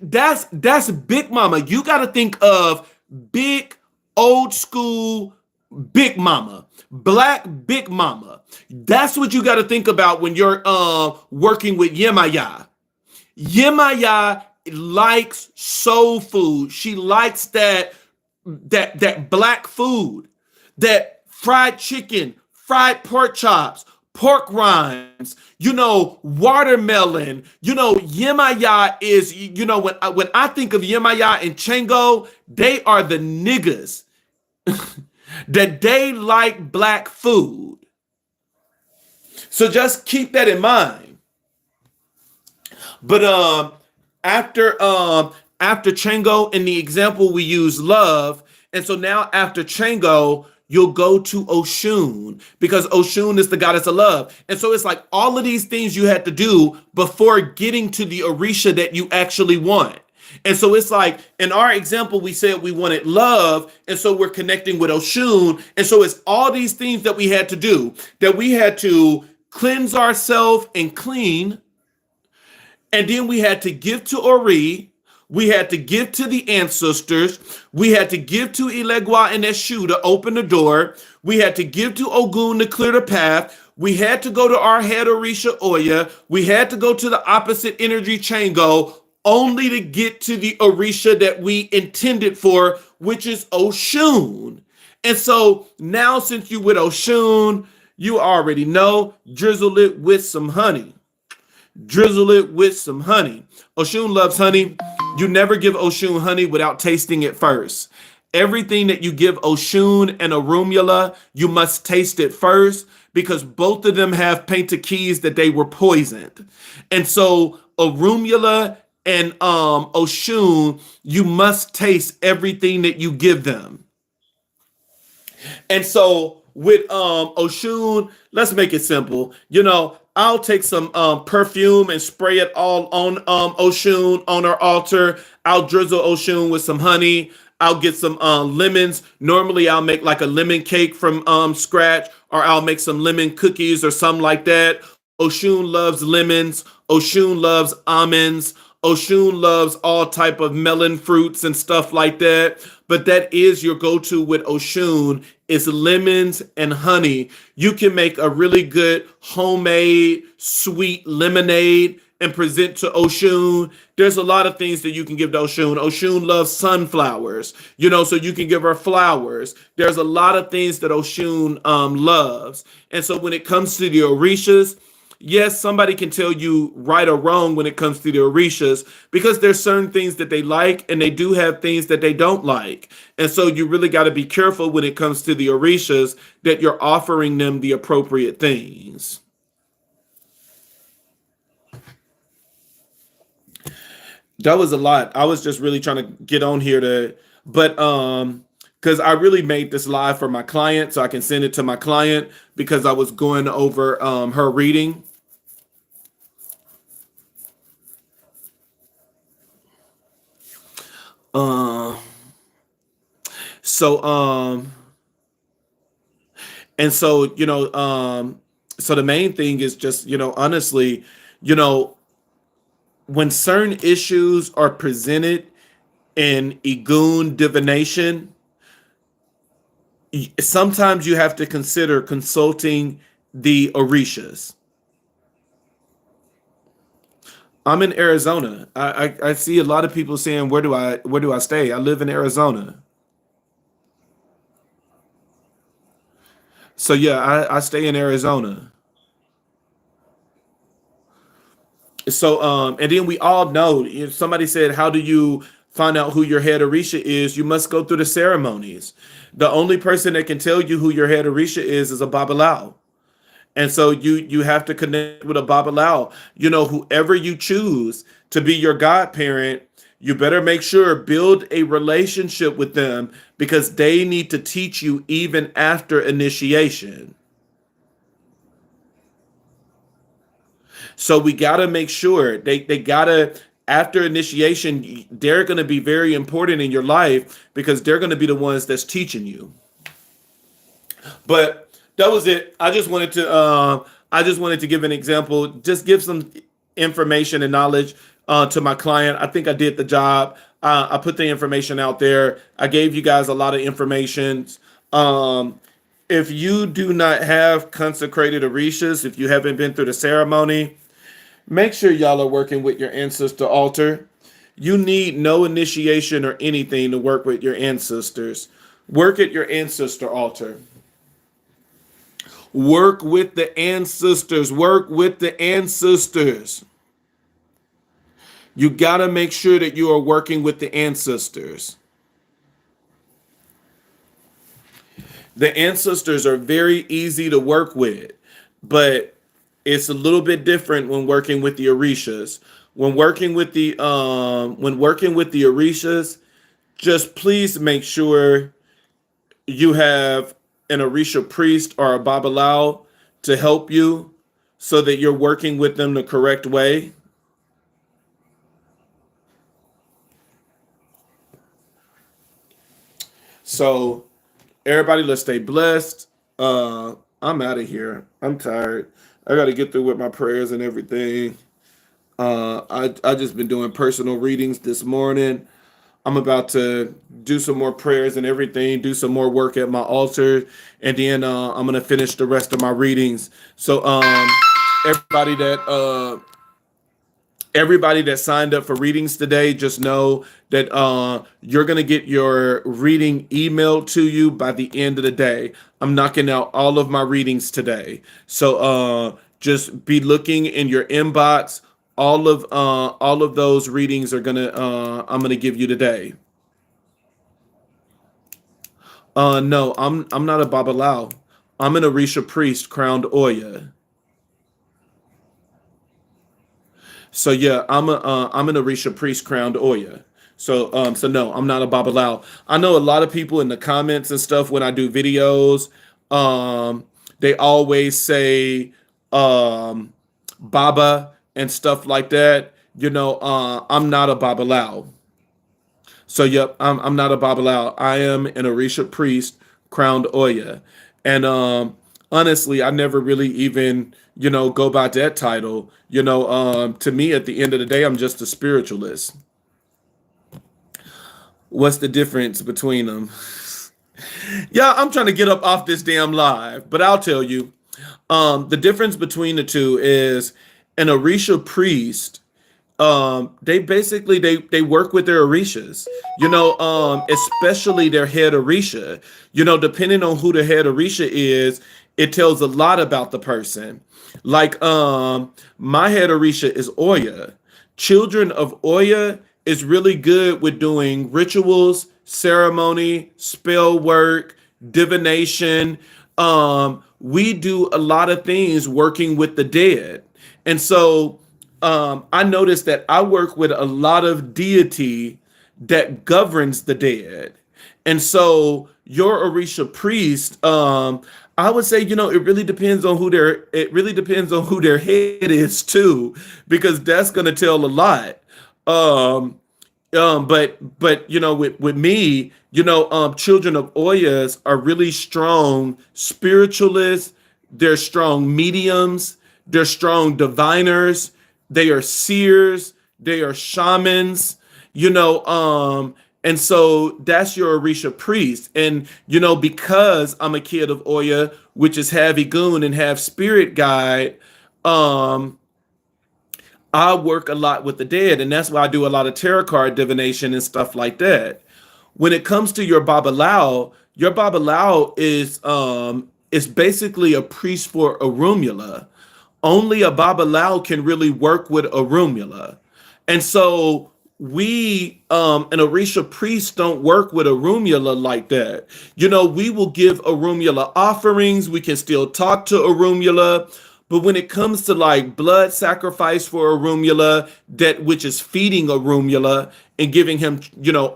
Speaker 1: that's Big Mama. You got to think of big, old school Big Mama. Black Big Mama. That's what you got to think about when you're working with Yemaya. Yemaya likes soul food. She likes that black food, that fried chicken, fried pork chops, pork rinds, watermelon. Yemaya is, when I think of Yemaya and Chango, they are the niggas that they like black food. So just keep that in mind. But after Chango, in the example we use love, and so now after Chango, you'll go to Oshun because Oshun is the goddess of love. And so it's like all of these things you had to do before getting to the Orisha that you actually want. And so it's like in our example, we said we wanted love. And so we're connecting with Oshun. And so it's all these things that we had to do, that we had to cleanse ourselves and clean. And then we had to give to Ori. We had to give to the ancestors. We had to give to Ilegwa and Eshu to open the door. We had to give to Ogun to clear the path. We had to go to our head Orisha Oya. We had to go to the opposite energy Chango, only to get to the Orisha that we intended for, which is Oshun. And so now since you with Oshun, you already know, drizzle it with some honey. Drizzle it with some honey. Oshun loves honey. You never give Oshun honey without tasting it first. Everything that you give Oshun and Orumula, you must taste it first because both of them have painted keys that they were poisoned. And so Orumula and Oshun, you must taste everything that you give them. And so with Oshun, let's make it simple. I'll take some perfume and spray it all on Oshun on our altar. I'll drizzle Oshun with some honey. I'll get some lemons. Normally, I'll make like a lemon cake from scratch, or I'll make some lemon cookies or something like that. Oshun loves lemons. Oshun loves almonds. Oshun loves all type of melon fruits and stuff like that. But that is your go-to with Oshun is lemons and honey. You can make a really good homemade sweet lemonade and present to Oshun. There's a lot of things that you can give to Oshun. Oshun loves sunflowers, so you can give her flowers. There's a lot of things that Oshun loves. And so when it comes to the Orishas, yes, somebody can tell you right or wrong when it comes to the Orishas because there's certain things that they like and they do have things that they don't like. And so you really got to be careful when it comes to the Orishas that you're offering them the appropriate things. That was a lot. I was just really trying to get on here but because I really made this live for my client so I can send it to my client because I was going over her reading. Uh, so and so so the main thing is just honestly, you know when certain issues are presented in Igun divination, sometimes you have to consider consulting the Orishas. I'm in Arizona. I see a lot of people saying, where do I stay? I live in Arizona. So yeah, I stay in Arizona. So and then we all know, if somebody said, how do you find out who your head Orisha is? You must go through the ceremonies. The only person that can tell you who your head Orisha is a Babalao. And so you have to connect with a Babalao. Whoever you choose to be your godparent, you better make sure build a relationship with them because they need to teach you even after initiation. So we gotta make sure they gotta, after initiation, they're gonna be very important in your life because they're gonna be the ones that's teaching you. But that was it. I just wanted to give an example, just give some information and knowledge to my client. I think I did the job. I put the information out there. I gave you guys a lot of information. Um, if you do not have consecrated orishas, if you haven't been through the ceremony, make sure y'all are working with your ancestor altar. You need no initiation or anything to work with your ancestors. Work at your ancestor altar. Work with the ancestors. Work with the ancestors. You got to make sure that you are working with the ancestors. The ancestors are very easy to work with, but it's a little bit different when working with the Orishas. When working with the Orishas, just please make sure you have an Orisha priest or a Babalao to help you so that you're working with them the correct way. So everybody, let's stay blessed. I'm out of here. I'm tired. I got to get through with my prayers and everything. I just been doing personal readings this morning. I'm about to do some more prayers and everything, do some more work at my altar, and then I'm gonna finish the rest of my readings. So everybody that everybody that signed up for readings today, just know that you're going to get your reading emailed to you by the end of the day. I'm knocking out all of my readings today. So just be looking in your inbox. All of those readings are going to I'm going to give you today. No, I'm not a Babalao. I'm an Orisha priest crowned Oya. So yeah, I'm an Orisha priest crowned Oya. So no, I'm not a Babalao. I know a lot of people in the comments and stuff when I do videos, um, they always say Baba and stuff like that. I'm not a Babalao. So yep, I'm not a Babalao. I am an Orisha priest crowned Oya. And honestly, I never really even, go by that title. To me at the end of the day, I'm just a spiritualist. What's the difference between them? Yeah, I'm trying to get up off this damn live, but I'll tell you. The difference between the two is an Orisha priest, they basically they work with their orishas, especially their head orisha. Depending on who the head orisha is, it tells a lot about the person. Like my head orisha is Oya. Children of Oya is really good with doing rituals, ceremony, spell work, divination. We do a lot of things working with the dead. And so I noticed that I work with a lot of deity that governs the dead. And so your Orisha priest, I would say, it really depends on who their head is too, because that's gonna tell a lot. Um, but with me, children of Oyas are really strong spiritualists. They're strong mediums. They're strong diviners. They are seers. They are shamans. And so that's your Orisha priest. And because I'm a kid of Oya, which is half Igun and half spirit guide, um, I work a lot with the dead, and that's why I do a lot of tarot card divination and stuff like that. When it comes to your Babalao is basically a priest for Orumula. Only a Babalao can really work with Orumula. And so we an Orisha priest don't work with Orumula like that. We will give Orumula offerings, we can still talk to Orumula, but when it comes to like blood sacrifice for Orumula, that which is feeding Orumula and giving him,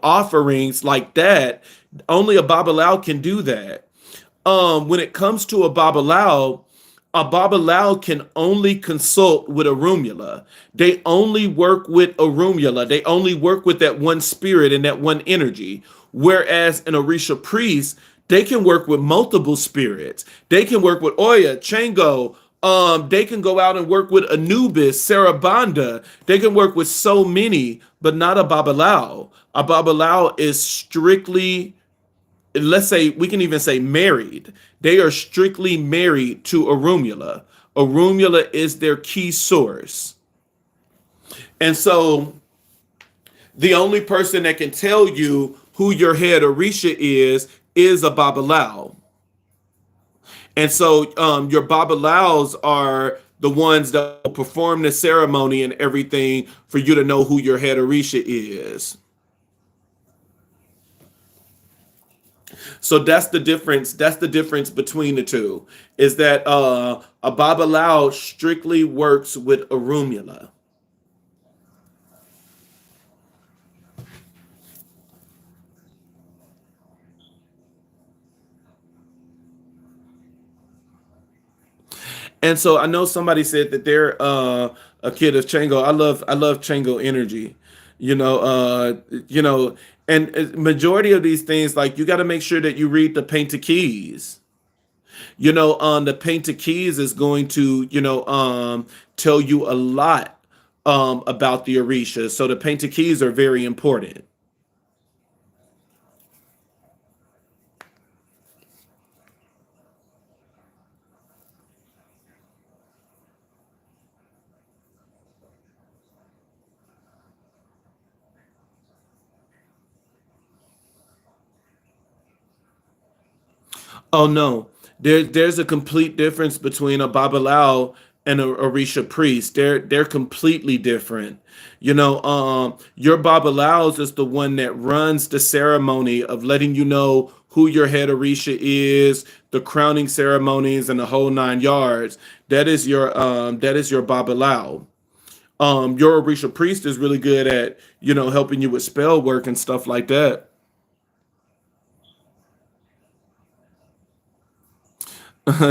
Speaker 1: offerings like that, only a Babalao can do that. When it comes to a Babalao can only consult with Orumula. They only work with Orumula. They only work with that one spirit and that one energy. Whereas an Orisha priest, they can work with multiple spirits. They can work with Oya, Chango. They can go out and work with Anubis, Sarabanda. They can work with so many, but not a Babalao. A Babalao is strictly, let's say, we can even say married. They are strictly married to Orumula. Orumula is their key source. And so the only person that can tell you who your head Orisha is a Babalao. And so your Babalaos are the ones that will perform the ceremony and everything for you to know who your head Orisha is. So that's the difference. That's the difference between the two. Is that a Babalao strictly works with Orumula. And so I know somebody said that they're a kid of Chango. I love Chango energy. You know, and majority of these things, like you got to make sure that you read the Painted Keys. The Painted Keys is going to, tell you a lot about the Orisha. So the Painted Keys are very important. Oh no, there's a complete difference between a Babalao and a Orisha priest. They're completely different. Your Babalaos is the one that runs the ceremony of letting you know who your head Orisha is, the crowning ceremonies, and the whole 9 yards. That is your Babalao. Your Orisha priest is really good at helping you with spell work and stuff like that.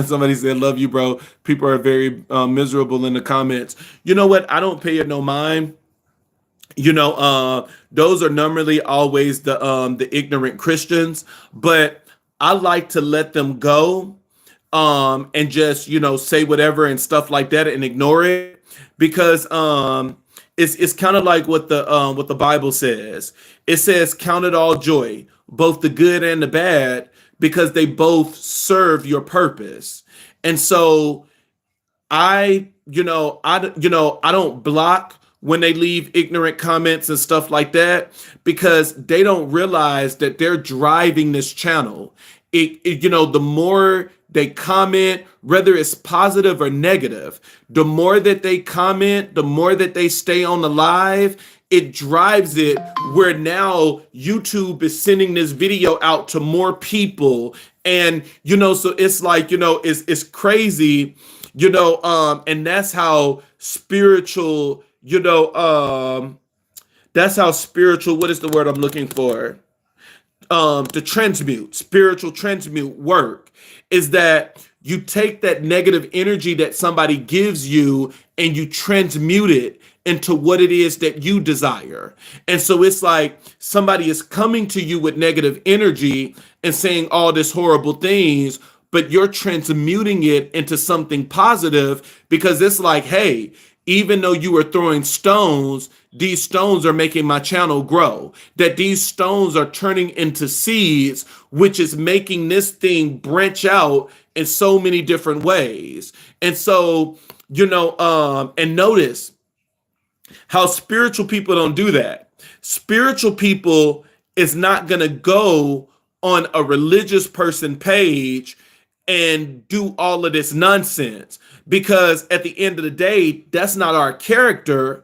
Speaker 1: Somebody said, "Love you, bro." People are very miserable in the comments. You know what? I don't pay it no mind. Those are normally always the ignorant Christians, but I like to let them go, and just say whatever and stuff like that and ignore it, because it's kind of like what the Bible says. It says, "Count it all joy, both the good and the bad, because they both serve your purpose." And so I don't block when they leave ignorant comments and stuff like that, because they don't realize that they're driving this channel. The more they comment, whether it's positive or negative, the more that they comment, the more that they stay on the live, it drives it where now YouTube is sending this video out to more people. And so it's like, it's crazy, and that's how spiritual, what is the word I'm looking for? the transmute, spiritual transmute work is that you take that negative energy that somebody gives you and you transmute it into what it is that you desire. And so it's like somebody is coming to you with negative energy and saying all this horrible things, but you're transmuting it into something positive because it's like, hey, even though you are throwing stones, these stones are making my channel grow. That these stones are turning into seeds, which is making this thing branch out in so many different ways. And so, and notice how spiritual people don't do that. Spiritual people is not going to go on a religious person page and do all of this nonsense because at the end of the day, that's not our character.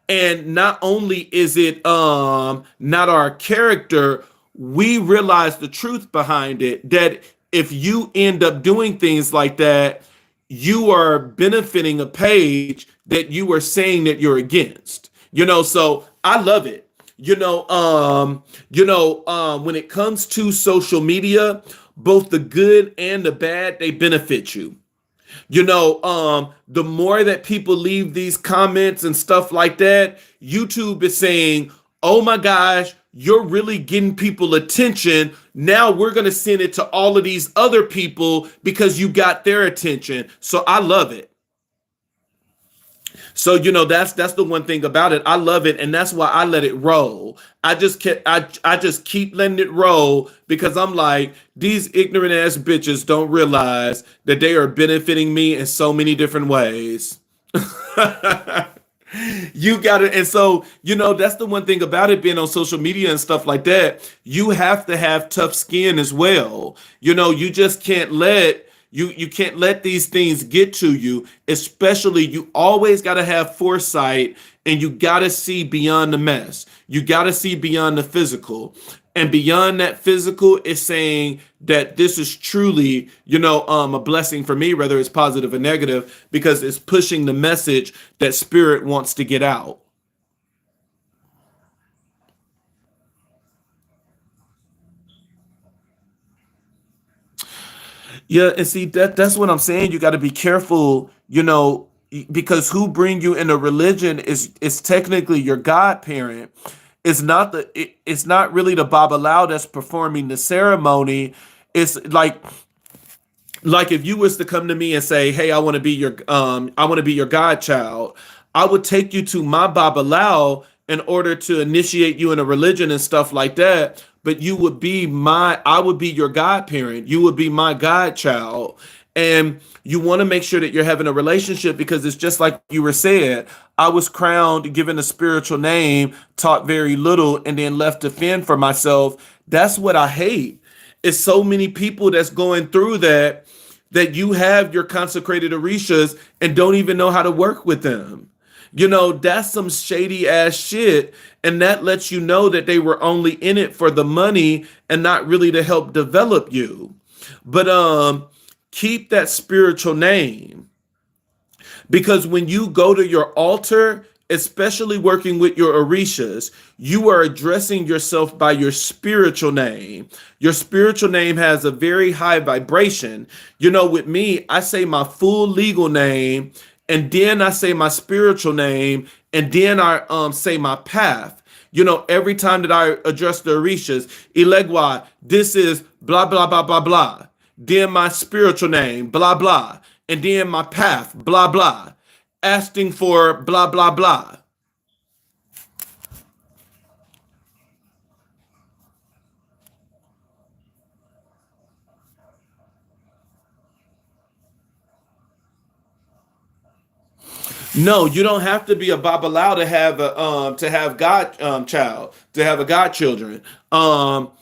Speaker 1: And not only is it not our character, we realize the truth behind it, that if you end up doing things like that, you are benefiting a page that you are saying that you're against. So I love it. When it comes to social media, both the good and the bad, they benefit you. The more that people leave these comments and stuff like that, YouTube is saying, oh my gosh, you're really getting people attention. Now we're going to send it to all of these other people because you got their attention. So I love it. So that's the one thing about it. I love it, and that's why I let it roll. I just keep letting it roll because I'm like, these ignorant ass bitches don't realize that they are benefiting me in so many different ways. You got it. And so, that's the one thing about it being on social media and stuff like that. You have to have tough skin as well. You just can't let you can't let these things get to you, especially you always got to have foresight and you got to see beyond the mess. You got to see beyond the physical. And beyond that physical is saying that this is truly, a blessing for me, whether it's positive or negative, because it's pushing the message that spirit wants to get out. Yeah, and see that's what I'm saying. You got to be careful, because who bring you in a religion is technically your godparent. It's not really the Babalao that's performing the ceremony. It's like if you was to come to me and say, hey, I want to be your godchild, I would take you to my Babalao in order to initiate you in a religion and stuff like that. But I would be your godparent. You would be my godchild. And you want to make sure that you're having a relationship because it's just like you were saying. I was crowned, given a spiritual name, taught very little, and then left to fend for myself. That's what I hate. It's so many people that's going through that you have your consecrated Orishas and don't even know how to work with them. That's some shady ass shit. And that lets you know that they were only in it for the money and not really to help develop you. But keep that spiritual name. Because when you go to your altar, especially working with your Orishas, you are addressing yourself by your spiritual name. Your spiritual name has a very high vibration. With me, I say my full legal name, and then I say my spiritual name, and then I say my path. Every time that I address the Orishas, Ilegwa, this is blah, blah, blah, blah, blah. Then my spiritual name, blah, blah. And then my path, blah, blah. Asking for blah, blah, blah. No, you don't have to be a Babalao to have God child, to have a godchildren. Both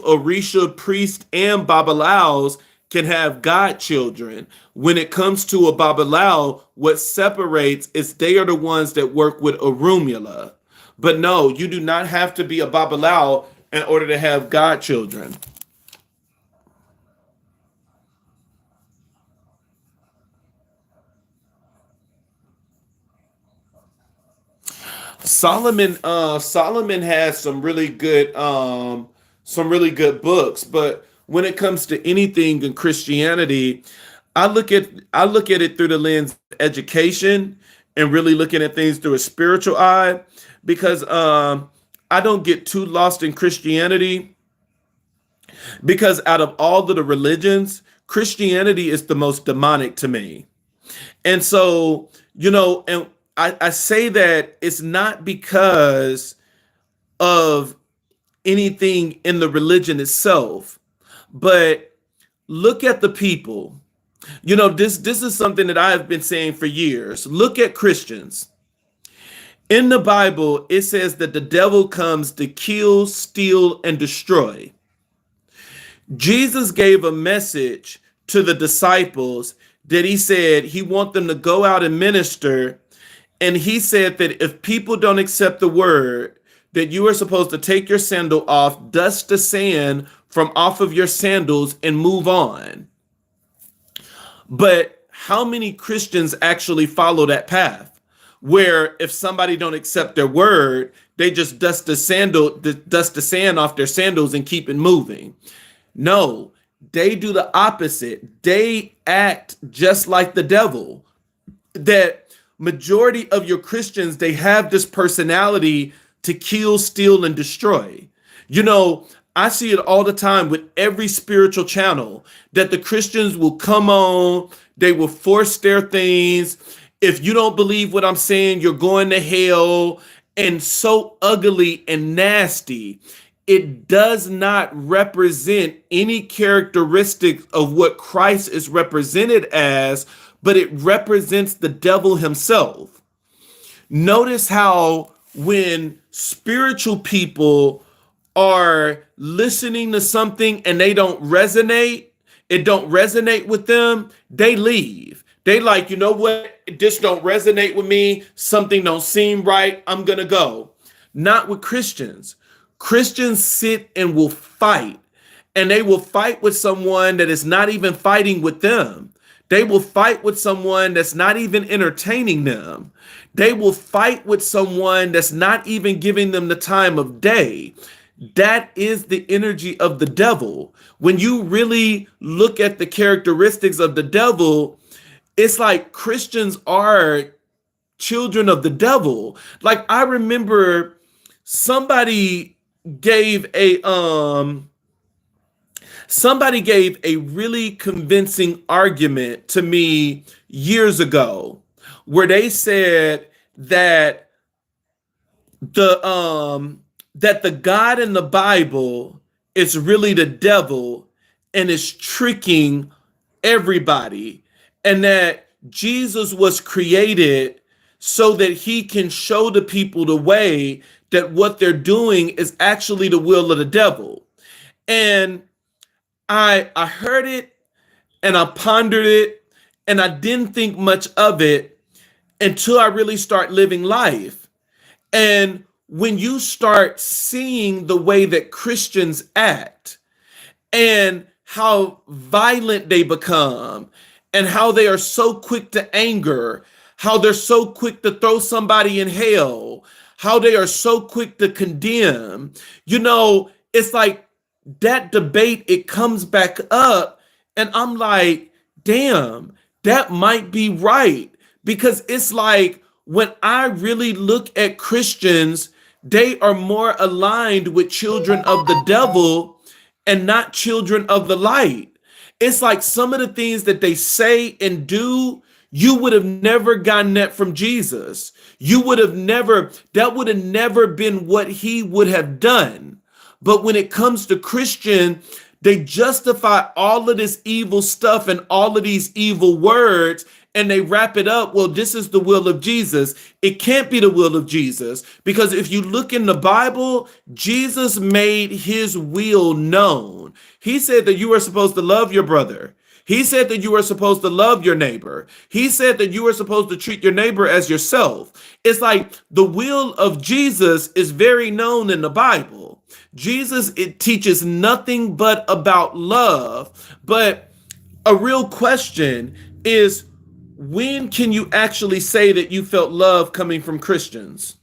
Speaker 1: Orisha priest and Babalaos can have godchildren. When it comes to a Babalao, what separates is they are the ones that work with Orumula. But no, you do not have to be a Babalao in order to have godchildren. Solomon has some really good books, but when it comes to anything in Christianity, I look at it through the lens of education and really looking at things through a spiritual eye, because I don't get too lost in Christianity, because out of all of the religions, Christianity is the most demonic to me. And so, and I say that it's not because of anything in the religion itself, but look at the people. This is something that I have been saying for years. Look at Christians. In the Bible, it says that the devil comes to kill, steal, and destroy. Jesus gave a message to the disciples that he said he wants them to go out and minister. And he said that if people don't accept the word, that you are supposed to take your sandal off, dust the sand from off of your sandals, and move on. But how many Christians actually follow that path? Where if somebody don't accept their word, they just dust the sand off their sandals and keep it moving. No, they do the opposite. They act just like the devil. That majority of your Christians, they have this personality to kill, steal, and destroy. I see it all the time with every spiritual channel that the Christians will come on, they will force their things. If you don't believe what I'm saying, you're going to hell, and so ugly and nasty. It does not represent any characteristics of what Christ is represented as, but it represents the devil himself. Notice how when spiritual people are listening to something and it don't resonate with them, they leave. They like, you know what? This don't resonate with me. Something don't seem right. I'm going to go. Not with Christians. Christians sit and will fight, and they will fight with someone that is not even fighting with them. They will fight with someone that's not even entertaining them. They will fight with someone that's not even giving them the time of day. That is the energy of the devil. When you really look at the characteristics of the devil, it's like Christians are children of the devil. Like I remember somebody gave a really convincing argument to me years ago, where they said that the God in the Bible is really the devil and is tricking everybody, and that Jesus was created so that he can show the people the way that what they're doing is actually the will of the devil. And I heard it and I pondered it, and I didn't think much of it until I really start living life. And when you start seeing the way that Christians act and how violent they become and how they are so quick to anger, how they're so quick to throw somebody in hell, how they are so quick to condemn, it's like that debate, it comes back up, and I'm like, damn, that might be right. Because it's like when I really look at Christians, they are more aligned with children of the devil and not children of the light. It's like some of the things that they say and do, you would have never gotten that from Jesus. That would have never been what he would have done. But when it comes to Christian, they justify all of this evil stuff and all of these evil words, and they wrap it up. Well, this is the will of Jesus. It can't be the will of Jesus, because if you look in the Bible, Jesus made his will known. He said that you are supposed to love your brother. He said that you are supposed to love your neighbor. He said that you are supposed to treat your neighbor as yourself. It's like the will of Jesus is very known in the Bible. Jesus, it teaches nothing but about love. But a real question is, when can you actually say that you felt love coming from Christians?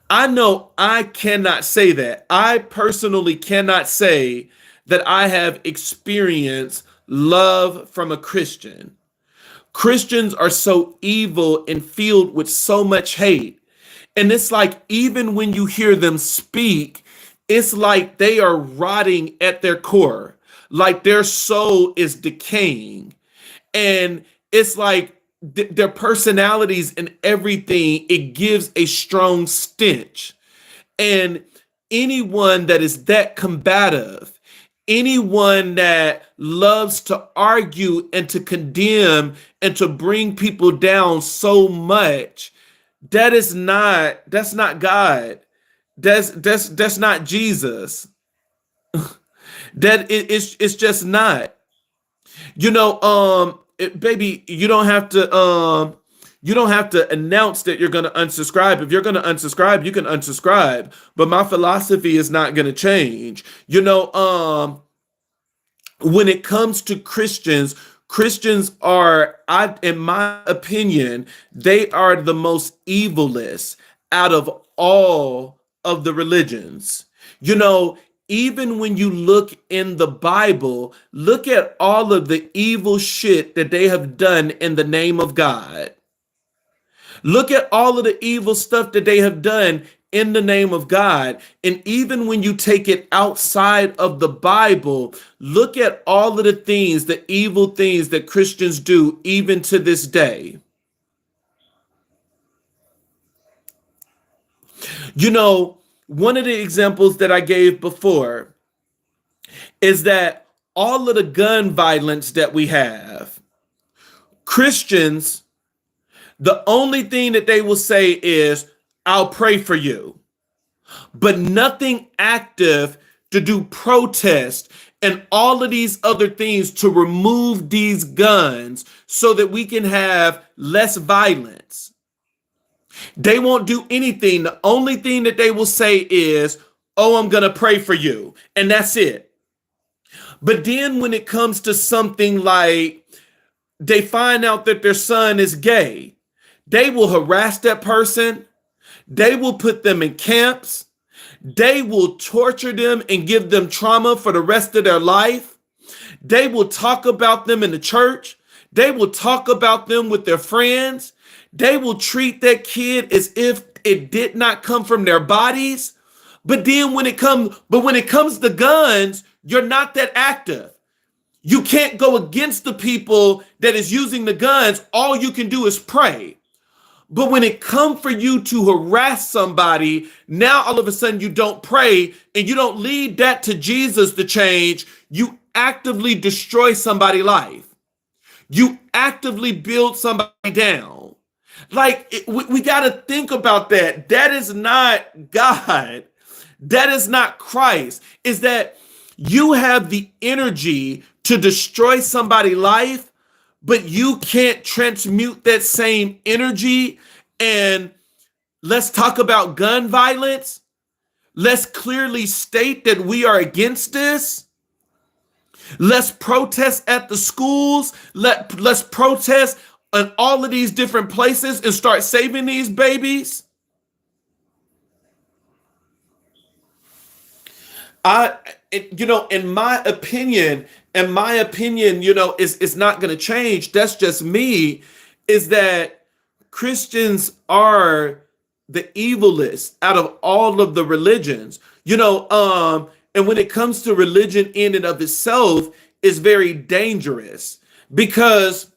Speaker 1: I know I cannot say that. I personally cannot say that I have experienced love from a Christian. Christians are so evil and filled with so much hate. And it's like, even when you hear them speak, it's like they are rotting at their core, like their soul is decaying. And it's like their personalities and everything, it gives a strong stench. And anyone that is that combative, anyone that loves to argue and to condemn and to bring people down so much, that's not God. That's not Jesus. It's just not. Baby, you don't have to announce that you're going to unsubscribe. If you're going to unsubscribe, you can unsubscribe. But my philosophy is not going to change. When it comes to Christians, Christians are, in my opinion, they are the most evilest out of all of the religions. You know, even when you look in the Bible, look at all of the evil shit that they have done in the name of God. Look at all of the evil stuff that they have done in the name of God. And even when you take it outside of the Bible, look at all of the things, the evil things that Christians do even to this day. One of the examples that I gave before is that all of the gun violence that we have, Christians, the only thing that they will say is, I'll pray for you, but nothing active to do protest and all of these other things to remove these guns so that we can have less violence. They won't do anything. The only thing that they will say is, oh, I'm going to pray for you. And that's it. But then when it comes to something like they find out that their son is gay, they will harass that person. They will put them in camps. They will torture them and give them trauma for the rest of their life. They will talk about them in the church. They will talk about them with their friends. They will treat that kid as if it did not come from their bodies. But then when it comes to guns, you're not that active. You can't go against the people that is using the guns. All you can do is pray. But when it comes for you to harass somebody, now all of a sudden you don't pray and you don't lead that to Jesus to change. You actively destroy somebody's life. You actively build somebody down. We got to think about that. That is not God. That is not Christ. Is that you have the energy to destroy somebody's life, but you can't transmute that same energy. And let's talk about gun violence. Let's clearly state that we are against this. Let's protest at the schools. Let's protest in all of these different places and start saving these babies. In my opinion, it's not going to change. That's just me. Is that Christians are the evilest out of all of the religions. And when it comes to religion in and of itself, is very dangerous because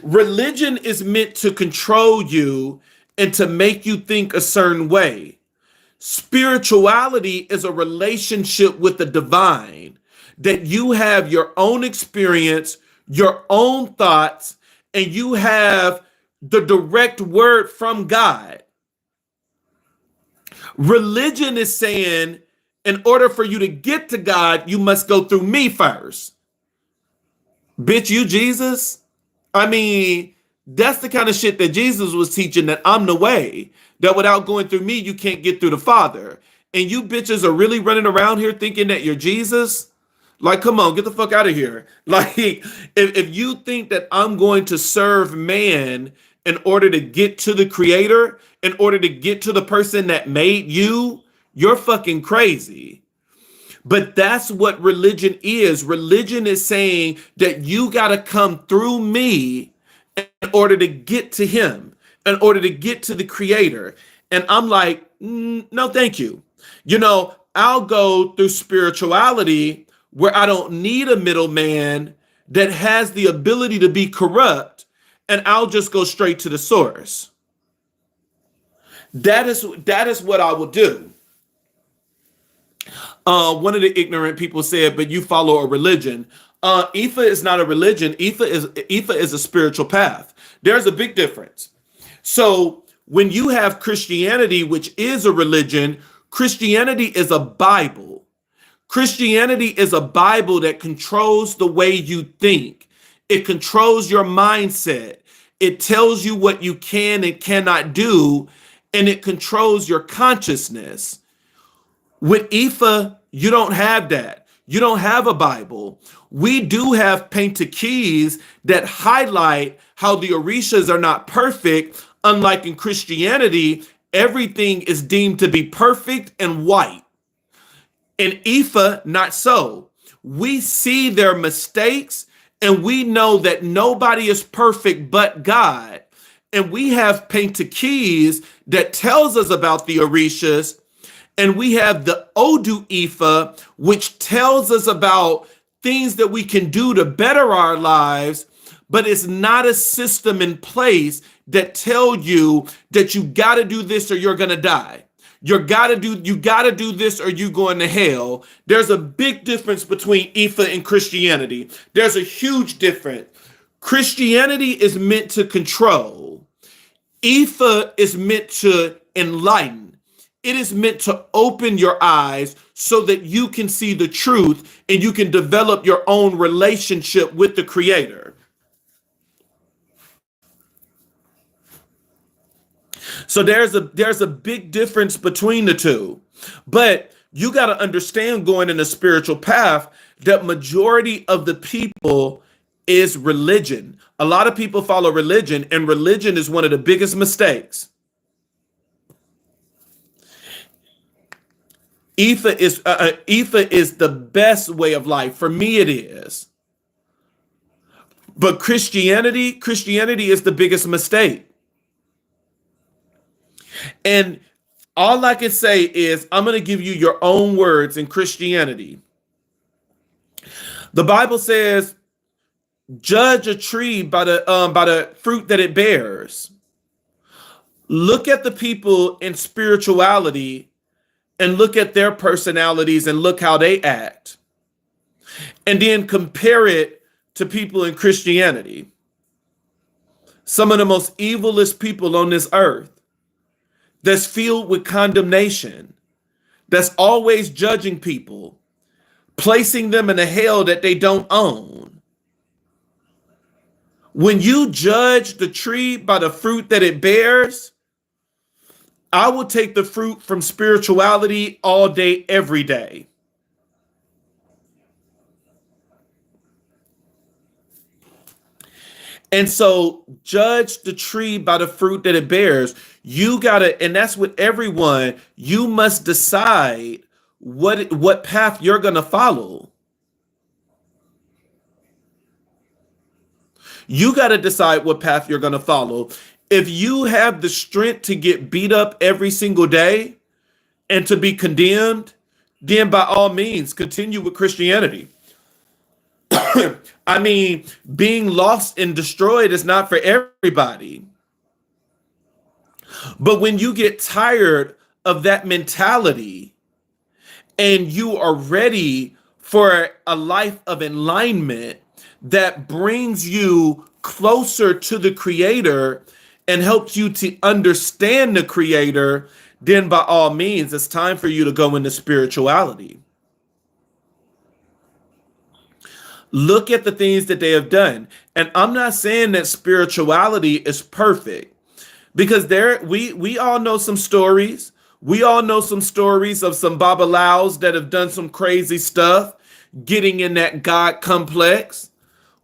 Speaker 1: religion is meant to control you and to make you think a certain way. Spirituality is a relationship with the divine, that you have your own experience, your own thoughts, and you have the direct word from God. Religion is saying, in order for you to get to God, you must go through me first. Bitch, you Jesus? I mean, that's the kind of shit that Jesus was teaching, that I'm the way, that without going through me, you can't get through the Father. And you bitches are really running around here thinking that you're Jesus? Like, come on, get the fuck out of here. Like, if you think that I'm going to serve man in order to get to the creator, in order to get to the person that made you, you're fucking crazy. But that's what religion is. Religion is saying that you got to come through me in order to get to him, in order to get to the creator. And I'm like, no, thank you. I'll go through spirituality where I don't need a middleman that has the ability to be corrupt, and I'll just go straight to the source. That is what I will do. One of the ignorant people said, but you follow a religion. Ifa is not a religion. Ifa is a spiritual path. There's a big difference. So when you have Christianity, which is a religion, Christianity is a Bible. Christianity is a Bible that controls the way you think. It controls your mindset. It tells you what you can and cannot do, and it controls your consciousness. With Ifa, you don't have that. You don't have a Bible. We do have painted keys that highlight how the Orishas are not perfect. Unlike in Christianity, everything is deemed to be perfect and white. In Ifa, not so. We see their mistakes, and we know that nobody is perfect but God. And we have painted keys that tells us about the Orishas. And we have the Odu Ifa, which tells us about things that we can do to better our lives, but it's not a system in place that tell you that you got to do this or you're going to die. You got to do this or you going to hell. There's a big difference between Ifa and Christianity. There's a huge difference. Christianity is meant to control. Ifa is meant to enlighten. It is meant to open your eyes so that you can see the truth and you can develop your own relationship with the Creator. So there's a big difference between the two. But you got to understand, going in a spiritual path, that majority of the people is religion. A lot of people follow religion, and religion is one of the biggest mistakes. Ifa is the best way of life. For me, it is. But Christianity is the biggest mistake. And all I can say is, I'm going to give you your own words in Christianity. The Bible says, judge a tree by the fruit that it bears. Look at the people in spirituality and look at their personalities and look how they act. And then compare it to people in Christianity. Some of the most evilest people on this earth, that's filled with condemnation, that's always judging people, placing them in a hell that they don't own. When you judge the tree by the fruit that it bears, I will take the fruit from spirituality all day, every day. And so judge the tree by the fruit that it bears. You gotta, and that's with everyone, you must decide what path you're gonna follow. You gotta decide what path you're gonna follow. If you have the strength to get beat up every single day and to be condemned, then by all means, continue with Christianity. I mean, being lost and destroyed is not for everybody. But when you get tired of that mentality and you are ready for a life of alignment that brings you closer to the Creator and helps you to understand the Creator, then by all means, it's time for you to go into spirituality. Look at the things that they have done. And I'm not saying that spirituality is perfect, because we all know some stories. We all know some stories of some Babalawos that have done some crazy stuff, getting in that God complex.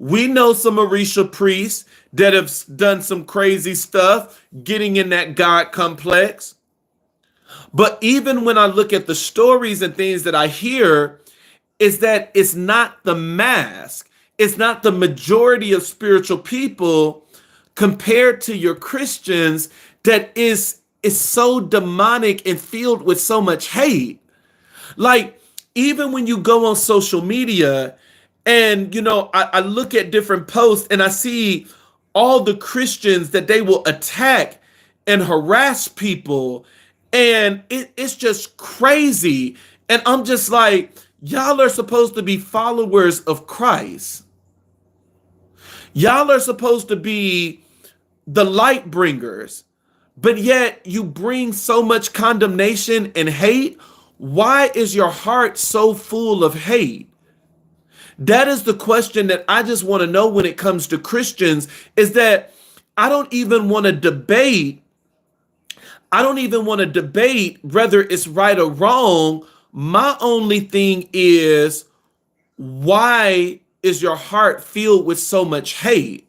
Speaker 1: We know some Orisha priests that have done some crazy stuff, getting in that God complex. But even when I look at the stories and things that I hear, is that it's not the mask, it's not the majority of spiritual people compared to your Christians that is so demonic and filled with so much hate. Like, even when you go on social media and, I look at different posts and I see all the Christians that they will attack and harass people. And it's just crazy. And I'm just like, y'all are supposed to be followers of Christ. Y'all are supposed to be the light bringers. But yet you bring so much condemnation and hate. Why is your heart so full of hate? That is the question that I just want to know when it comes to Christians, is that I don't even want to debate. I don't even want to debate whether it's right or wrong. My only thing is, why is your heart filled with so much hate?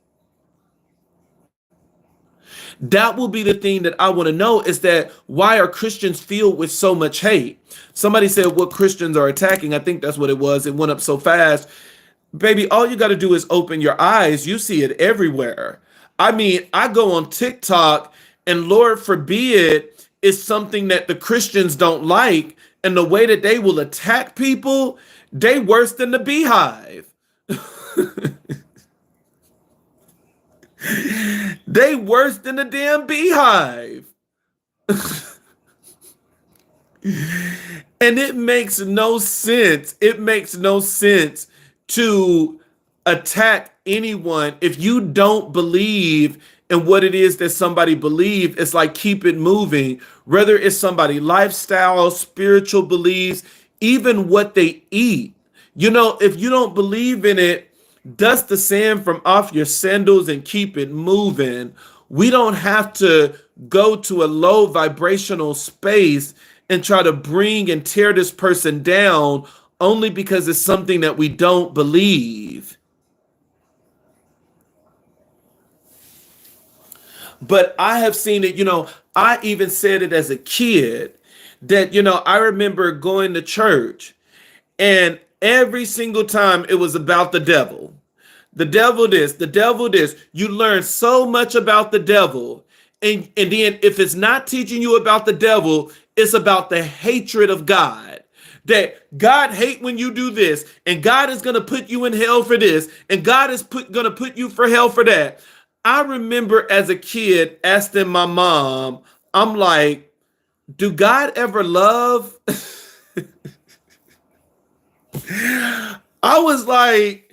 Speaker 1: That will be the thing that I want to know, is that why are Christians filled with so much hate? Somebody said what Christians are attacking. I think that's what it was. It went up so fast. Baby, all you got to do is open your eyes. You see it everywhere. I mean, I go on TikTok and Lord forbid it's something that the Christians don't like. And the way that they will attack people, they worse than the beehive. They worse than the damn beehive. And it makes no sense. It makes no sense to attack anyone if you don't believe in what it is that somebody believes. It's like, keep it moving. Whether it's somebody lifestyle, spiritual beliefs, even what they eat. If you don't believe in it, dust the sand from off your sandals and keep it moving. We don't have to go to a low vibrational space and try to bring and tear this person down only because it's something that we don't believe. But I have seen it, I even said it as a kid that, I remember going to church and every single time it was about the devil. The devil this, the devil this. You learn so much about the devil. And then if it's not teaching you about the devil, it's about the hatred of God. That God hate when you do this, and God is going to put you in hell for this, and God is going to put you for hell for that. I remember as a kid asking my mom, I'm like, do God ever love? I was like,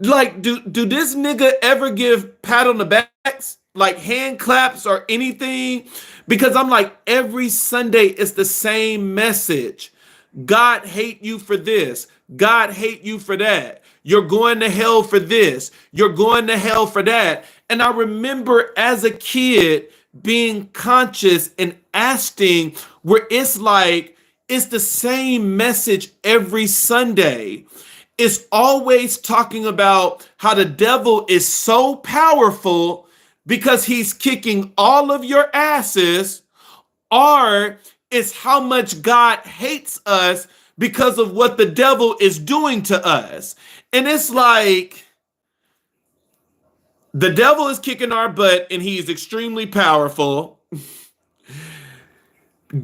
Speaker 1: do this nigga ever give pat on the backs, like hand claps or anything? Because I'm like, every Sunday it's the same message. God hate you for this. God hate you for that. You're going to hell for this. You're going to hell for that. And I remember as a kid being conscious and asking, where it's like, it's the same message every Sunday. It's always talking about how the devil is so powerful because he's kicking all of your asses, or it's how much God hates us because of what the devil is doing to us. And it's like, the devil is kicking our butt and he's extremely powerful.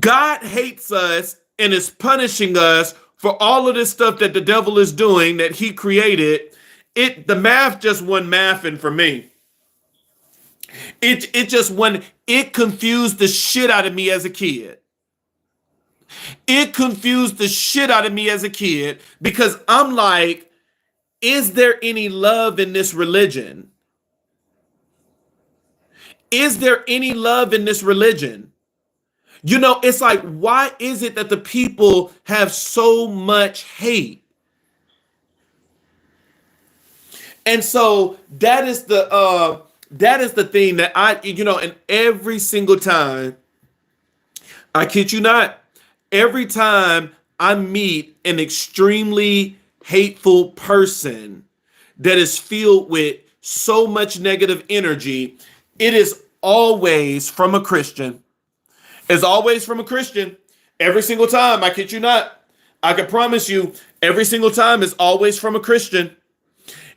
Speaker 1: God hates us and is punishing us for all of this stuff that the devil is doing that he created. The math just wasn't mathing for me. It confused the shit out of me as a kid. It confused the shit out of me as a kid because I'm like, is there any love in this religion? Is there any love in this religion? It's like, why is it that the people have so much hate? And so that is the thing that and every single time, I kid you not, every time I meet an extremely hateful person that is filled with so much negative energy, it is always from a Christian. It's always from a Christian. Every single time, I kid you not. I can promise you, every single time it's always from a Christian.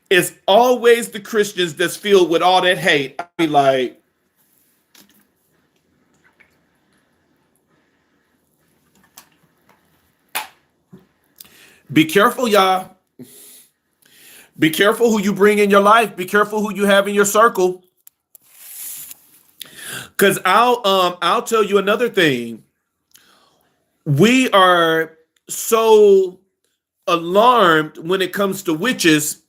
Speaker 1: It's always the Christians that's filled with all that hate. I be like, be careful, y'all. Be careful who you bring in your life. Be careful who you have in your circle. Because I'll tell you another thing. We are so alarmed when it comes to witches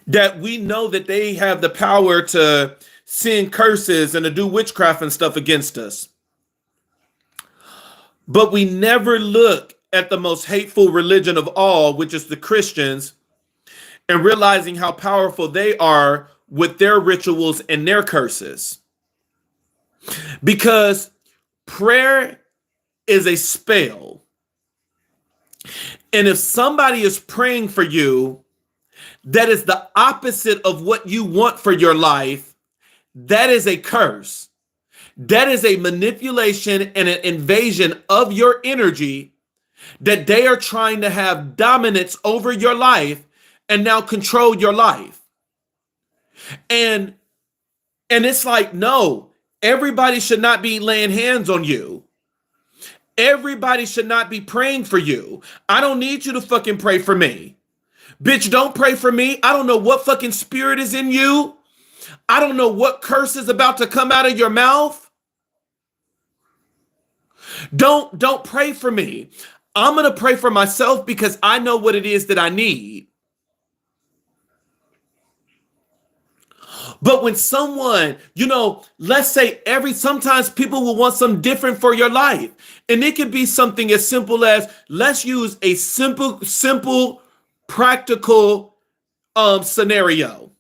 Speaker 1: that we know that they have the power to send curses and to do witchcraft and stuff against us. But we never look at the most hateful religion of all, which is the Christians, and realizing how powerful they are with their rituals and their curses. Because prayer is a spell. And if somebody is praying for you, that is the opposite of what you want for your life, that is a curse. That is a manipulation and an invasion of your energy that they are trying to have dominance over your life and now control your life. And it's like, no, everybody should not be laying hands on you. Everybody should not be praying for you. I don't need you to fucking pray for me. Bitch, don't pray for me. I don't know what fucking spirit is in you. I don't know what curse is about to come out of your mouth. Don't pray for me. I'm going to pray for myself because I know what it is that I need. But when someone, let's say sometimes people will want something different for your life. And it could be something as simple as, let's use a simple, practical scenario.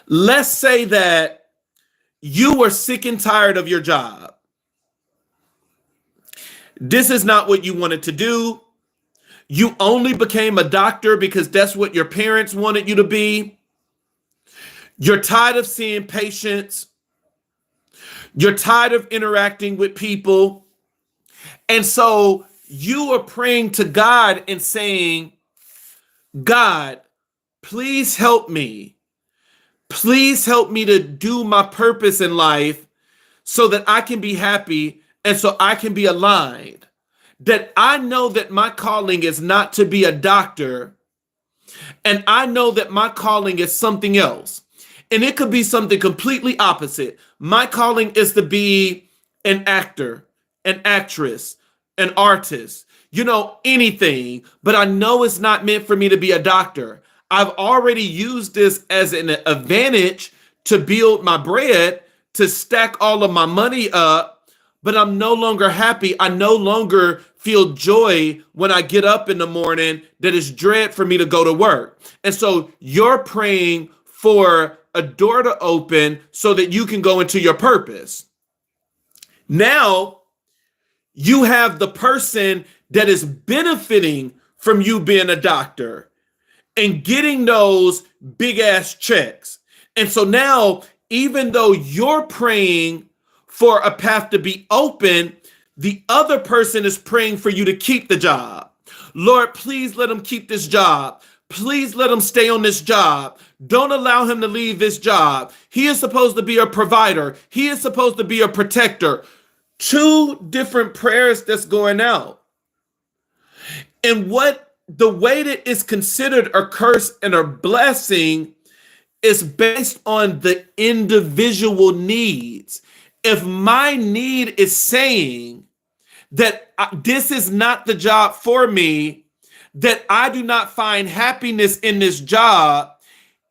Speaker 1: Let's say that you were sick and tired of your job. This is not what you wanted to do. You only became a doctor because that's what your parents wanted you to be. You're tired of seeing patients. You're tired of interacting with people. And so you are praying to God and saying, God, please help me. Please help me to do my purpose in life so that I can be happy and so I can be aligned. That I know that my calling is not to be a doctor, and I know that my calling is something else. And it could be something completely opposite. My calling is to be an actor, an actress, an artist, anything. But I know it's not meant for me to be a doctor. I've already used this as an advantage to build my bread, to stack all of my money up, but I'm no longer happy. I no longer feel joy when I get up in the morning that is dread for me to go to work. And so you're praying for a door to open so that you can go into your purpose. Now you have the person that is benefiting from you being a doctor and getting those big ass checks. And so now, even though you're praying for a path to be open, the other person is praying for you to keep the job. Lord, please let him keep this job. Please let him stay on this job. Don't allow him to leave this job. He is supposed to be a provider. He is supposed to be a protector. Two different prayers that's going out. And the way that is considered a curse and a blessing is based on the individual needs. If my need is saying that this is not the job for me, that I do not find happiness in this job,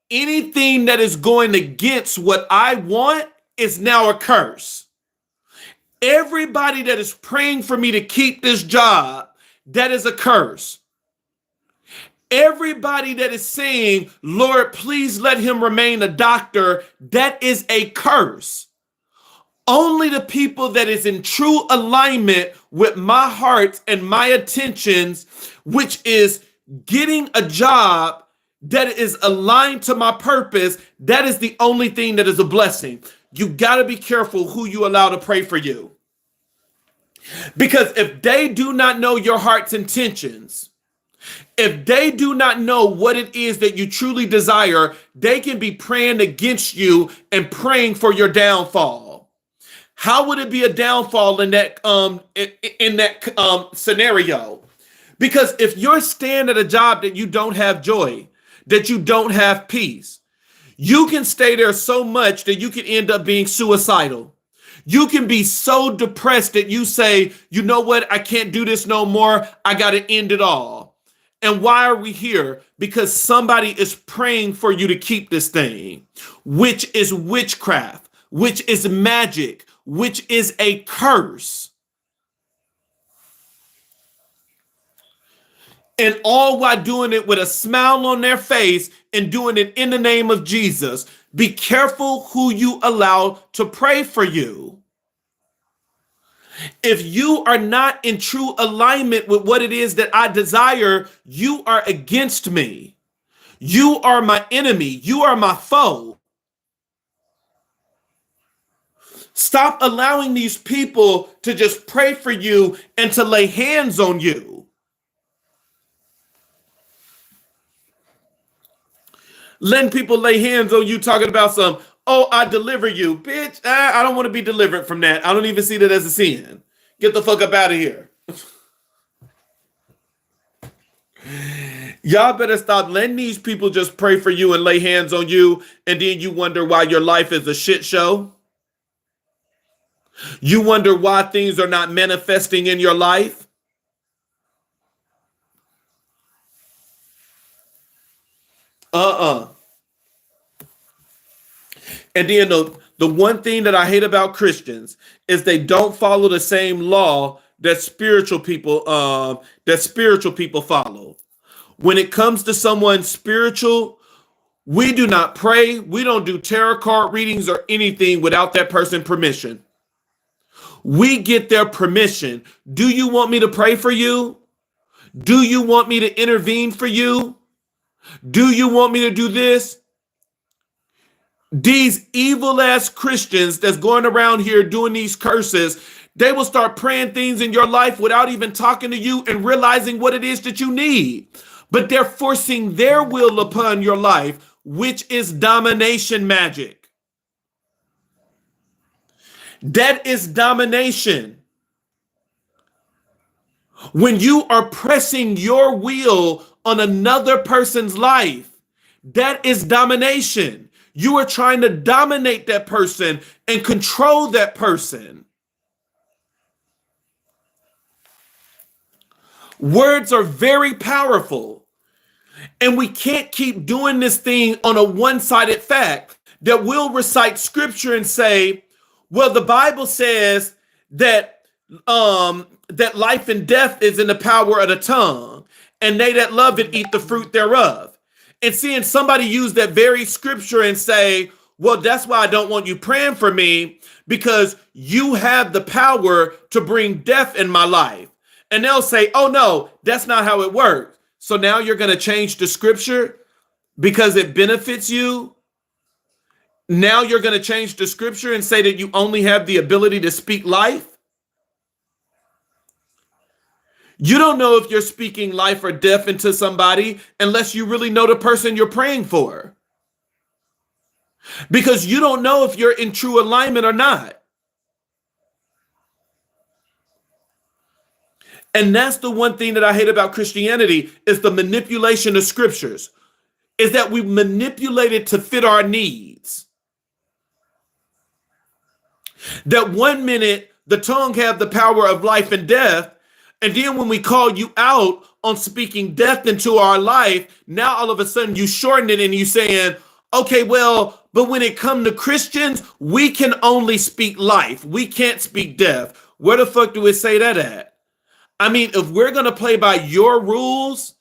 Speaker 1: anything that is going against what I want is now a curse. Everybody that is praying for me to keep this job, that is a curse. Everybody that is saying, Lord, please let him remain a doctor, that is a curse. Only the people that is in true alignment with my heart and my attentions, which is getting a job that is aligned to my purpose, that is the only thing that is a blessing. You got to be careful who you allow to pray for you. Because if they do not know your heart's intentions, if they do not know what it is that you truly desire, they can be praying against you and praying for your downfall. How would it be a downfall in that scenario? Because if you're staying at a job that you don't have joy, that you don't have peace, you can stay there so much that you can end up being suicidal. You can be so depressed that you say, you know what, I can't do this no more. I got to end it all. And why are we here? Because somebody is praying for you to keep this thing, which is witchcraft, which is magic, which is a curse. And all while doing it with a smile on their face and doing it in the name of Jesus. Be careful who you allow to pray for you. If you are not in true alignment with what it is that I desire, you are against me. You are my enemy. You are my foe. Stop allowing these people to just pray for you and to lay hands on you. Letting people lay hands on you talking about some, oh, I deliver you. Bitch, I don't want to be delivered from that. I don't even see that as a sin. Get the fuck up out of here. Y'all better stop letting these people just pray for you and lay hands on you, and then you wonder why your life is a shit show. You wonder why things are not manifesting in your life. And then the one thing that I hate about Christians is they don't follow the same law that spiritual people follow. When it comes to someone spiritual, we do not pray. We don't do tarot card readings or anything without that person's permission. We get their permission. Do you want me to pray for you? Do you want me to intervene for you? Do you want me to do this? These evil ass Christians that's going around here doing these curses, they will start praying things in your life without even talking to you and realizing what it is that you need. But they're forcing their will upon your life, which is domination magic. That is domination. When you are pressing your will on another person's life, that is domination. You are trying to dominate that person and control that person. Words are very powerful. And we can't keep doing this thing on a one-sided fact that we'll recite scripture and say, well, the Bible says that that life and death is in the power of the tongue, and they that love it eat the fruit thereof. And seeing somebody use that very scripture and say, well, that's why I don't want you praying for me, because you have the power to bring death in my life. And they'll say, oh, no, that's not how it works. So now you're going to change the scripture because it benefits you. Now you're going to change the scripture and say that you only have the ability to speak life. You don't know if you're speaking life or death into somebody unless you really know the person you're praying for. Because you don't know if you're in true alignment or not. And that's the one thing that I hate about Christianity is the manipulation of scriptures, is that we manipulate it to fit our needs. That one minute the tongue have the power of life and death, and then when we call you out on speaking death into our life, now all of a sudden you shorten it and you saying, okay, well, but when it comes to Christians, we can only speak life. We can't speak death. Where the fuck do it say that at? I mean, if we're going to play by your rules,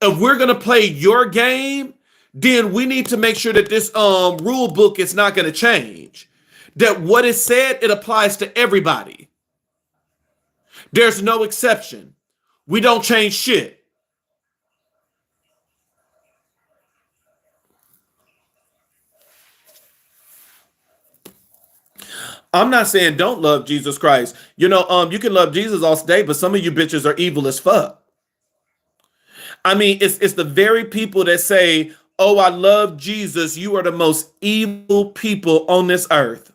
Speaker 1: if we're going to play your game, then we need to make sure that this rule book is not going to change. That what is said, it applies to everybody. There's no exception. We don't change shit. I'm not saying don't love Jesus Christ. You can love Jesus all day, but some of you bitches are evil as fuck. I mean, it's the very people that say, "Oh, I love Jesus." You are the most evil people on this earth.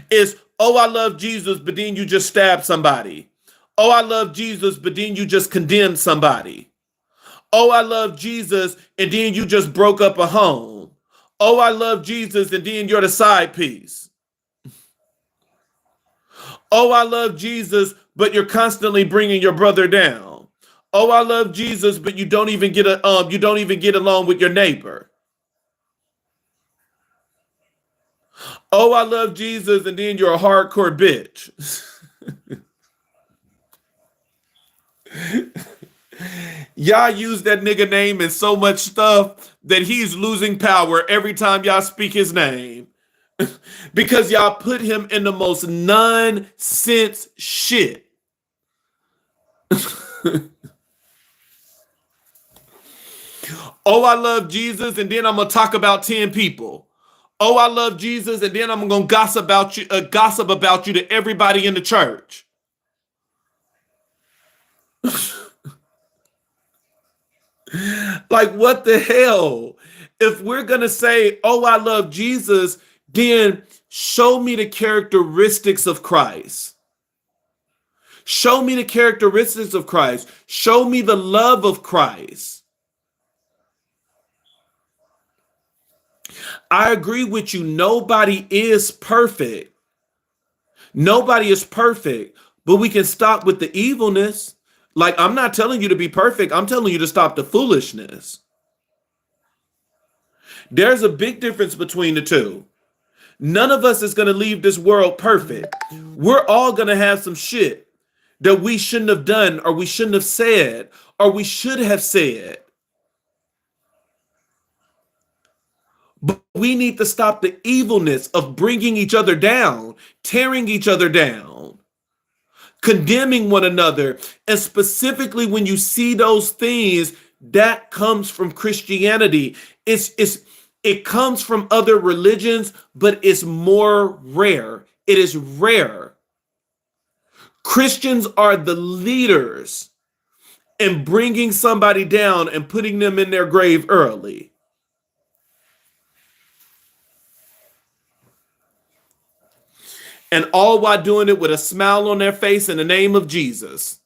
Speaker 1: It's, "Oh, I love Jesus," but then you just stab somebody. "Oh, I love Jesus," but then you just condemned somebody. "Oh, I love Jesus," and then you just broke up a home. "Oh, I love Jesus," and then you're the side piece. "Oh, I love Jesus," but you're constantly bringing your brother down. "Oh, I love Jesus," but you don't even get along with your neighbor. "Oh, I love Jesus," and then you're a hardcore bitch. Y'all use that nigga name in so much stuff that he's losing power every time y'all speak his name. Because y'all put him in the most nonsense shit. "Oh, I love Jesus," and then I'm gonna talk about 10 people. "Oh, I love Jesus," and then I'm gonna gossip about you to everybody in the church. Like, what the hell? If we're gonna say, "Oh, I love Jesus," then show me the characteristics of Christ. Show me the characteristics of Christ. Show me the love of Christ. I agree with you. Nobody is perfect. Nobody is perfect, but we can stop with the evilness. Like, I'm not telling you to be perfect. I'm telling you to stop the foolishness. There's a big difference between the two. None of us is going to leave this world perfect. We're all going to have some shit that we shouldn't have done, or we shouldn't have said, or we should have said. But we need to stop the evilness of bringing each other down, tearing each other down, condemning one another. And specifically, when you see those things, that comes from Christianity. It comes from other religions, but it's more rare. It is rare. Christians are the leaders in bringing somebody down and putting them in their grave early. And all while doing it with a smile on their face in the name of Jesus.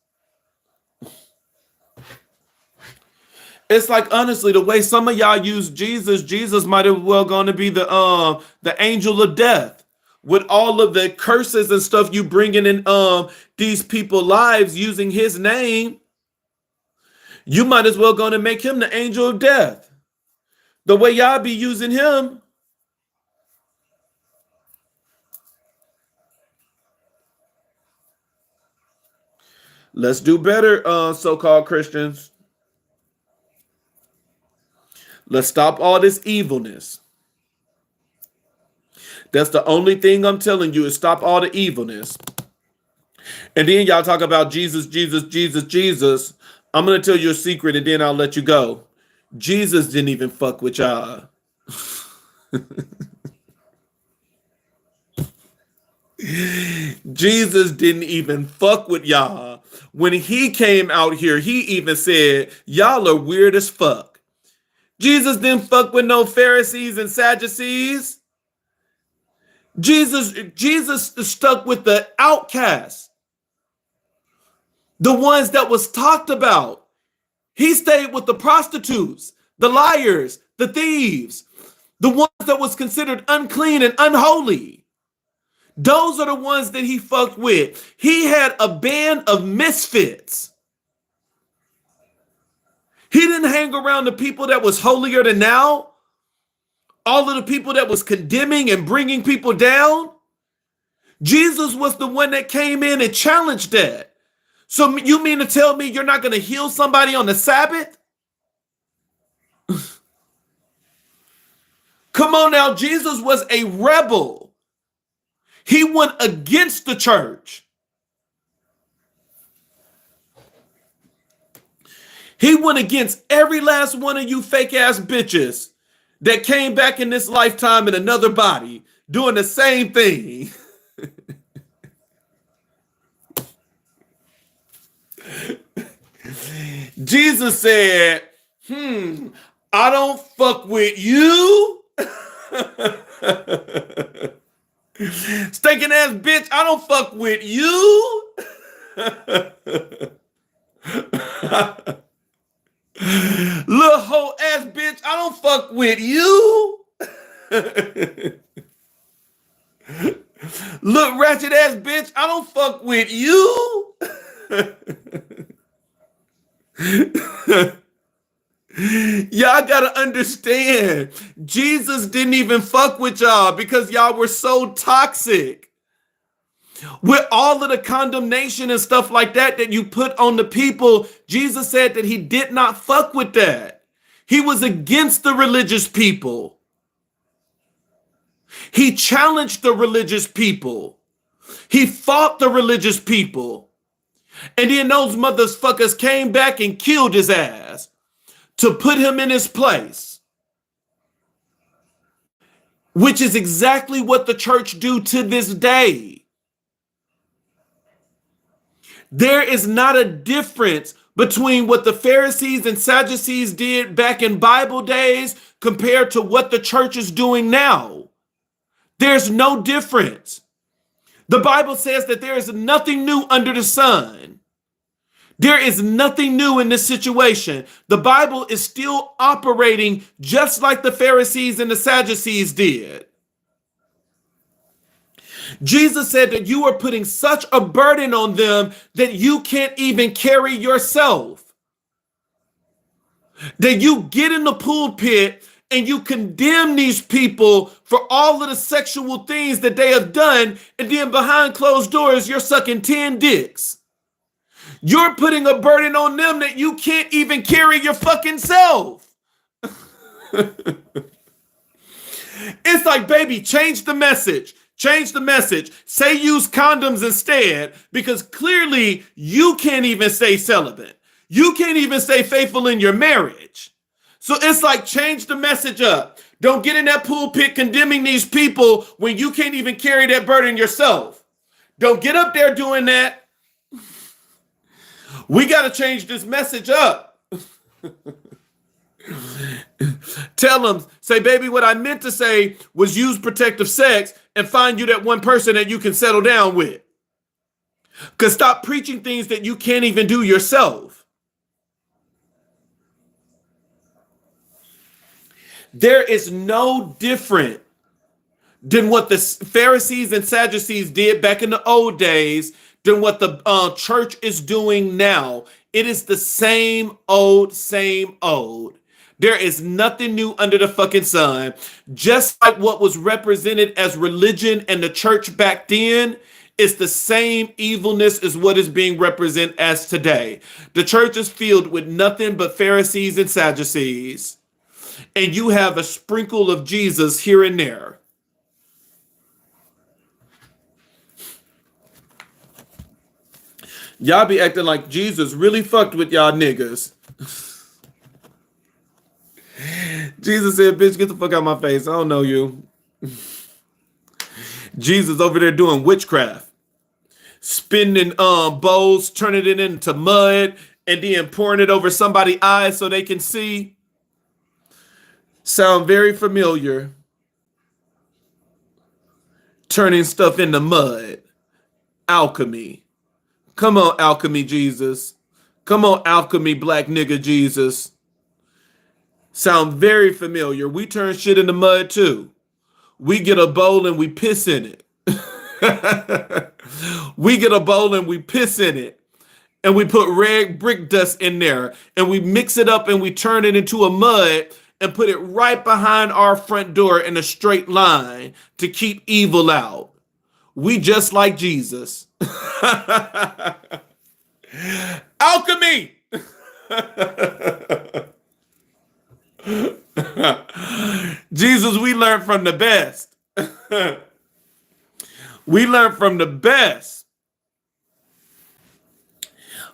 Speaker 1: It's like, honestly, the way some of y'all use Jesus, Jesus might as well going to be the angel of death. With all of the curses and stuff you bringing in these people's lives using his name, you might as well going to make him the angel of death. The way y'all be using him. Let's do better, so-called Christians. Let's stop all this evilness. That's the only thing I'm telling you, is stop all the evilness. And then y'all talk about Jesus, Jesus, Jesus, Jesus. I'm going to tell you a secret and then I'll let you go. Jesus didn't even fuck with y'all. Jesus didn't even fuck with y'all. When he came out here, he even said, "Y'all are weird as fuck." Jesus didn't fuck with no Pharisees and Sadducees. Jesus stuck with the outcasts, the ones that was talked about. He stayed with the prostitutes, the liars, the thieves, the ones that was considered unclean and unholy. Those are the ones that he fucked with. He had a band of misfits. He didn't hang around the people that was holier than thou. All of the people that was condemning and bringing people down. Jesus was the one that came in and challenged that. So you mean to tell me you're not going to heal somebody on the Sabbath? Come on now, Jesus was a rebel. He went against the church. He went against every last one of you fake ass bitches that came back in this lifetime in another body. doing the same thing. Jesus said, I don't fuck with you. Stinking ass bitch, I don't fuck with you. Little hoe ass bitch, I don't fuck with you. Look ratchet ass bitch, I don't fuck with you. Y'all gotta understand, Jesus didn't even fuck with y'all because y'all were so toxic. With all of the condemnation and stuff like that you put on the people, Jesus said that he did not fuck with that. He was against the religious people. He challenged the religious people. He fought the religious people. And then those motherfuckers came back and killed his ass to put him in his place. Which is exactly what the church do to this day. There is not a difference between what the Pharisees and Sadducees did back in Bible days compared to what the church is doing now. There's no difference. The Bible says that there is nothing new under the sun. There is nothing new in this situation. The Bible is still operating just like the Pharisees and the Sadducees did. Jesus said that you are putting such a burden on them that you can't even carry yourself. That you get in the pulpit and you condemn these people for all of the sexual things that they have done, and then behind closed doors, you're sucking 10 dicks. You're putting a burden on them that you can't even carry your fucking self. It's like, baby, change the message. Change the message. Say use condoms instead, because clearly you can't even stay celibate. You can't even stay faithful in your marriage. So it's like, change the message up. Don't get in that pulpit condemning these people when you can't even carry that burden yourself. Don't get up there doing that. We got to change this message up. Tell them, say, baby, what I meant to say was use protective sex and find you that one person that you can settle down with. Because stop preaching things that you can't even do yourself. There is no different than what the Pharisees and Sadducees did back in the old days than what the church is doing now. It is the same old, same old. There is nothing new under the fucking sun. Just like what was represented as religion and the church back then, it's the same evilness as what is being represented as today. The church is filled with nothing but Pharisees and Sadducees. And you have a sprinkle of Jesus here and there. Y'all be acting like Jesus really fucked with y'all niggas. Jesus said, bitch, get the fuck out of my face. I don't know you. Jesus over there doing witchcraft. Spinning bowls, turning it into mud, and then pouring it over somebody's eyes so they can see. Sound very familiar. Turning stuff into mud. Alchemy. Come on, alchemy Jesus. Come on, alchemy black nigga Jesus. Sound very familiar. We turn shit into mud too. We get a bowl and we piss in it. We get a bowl and we piss in it. And we put red brick dust in there. And we mix it up and we turn it into a mud and put it right behind our front door in a straight line to keep evil out. We just like Jesus. Alchemy! Jesus, we learned from the best. We learned from the best.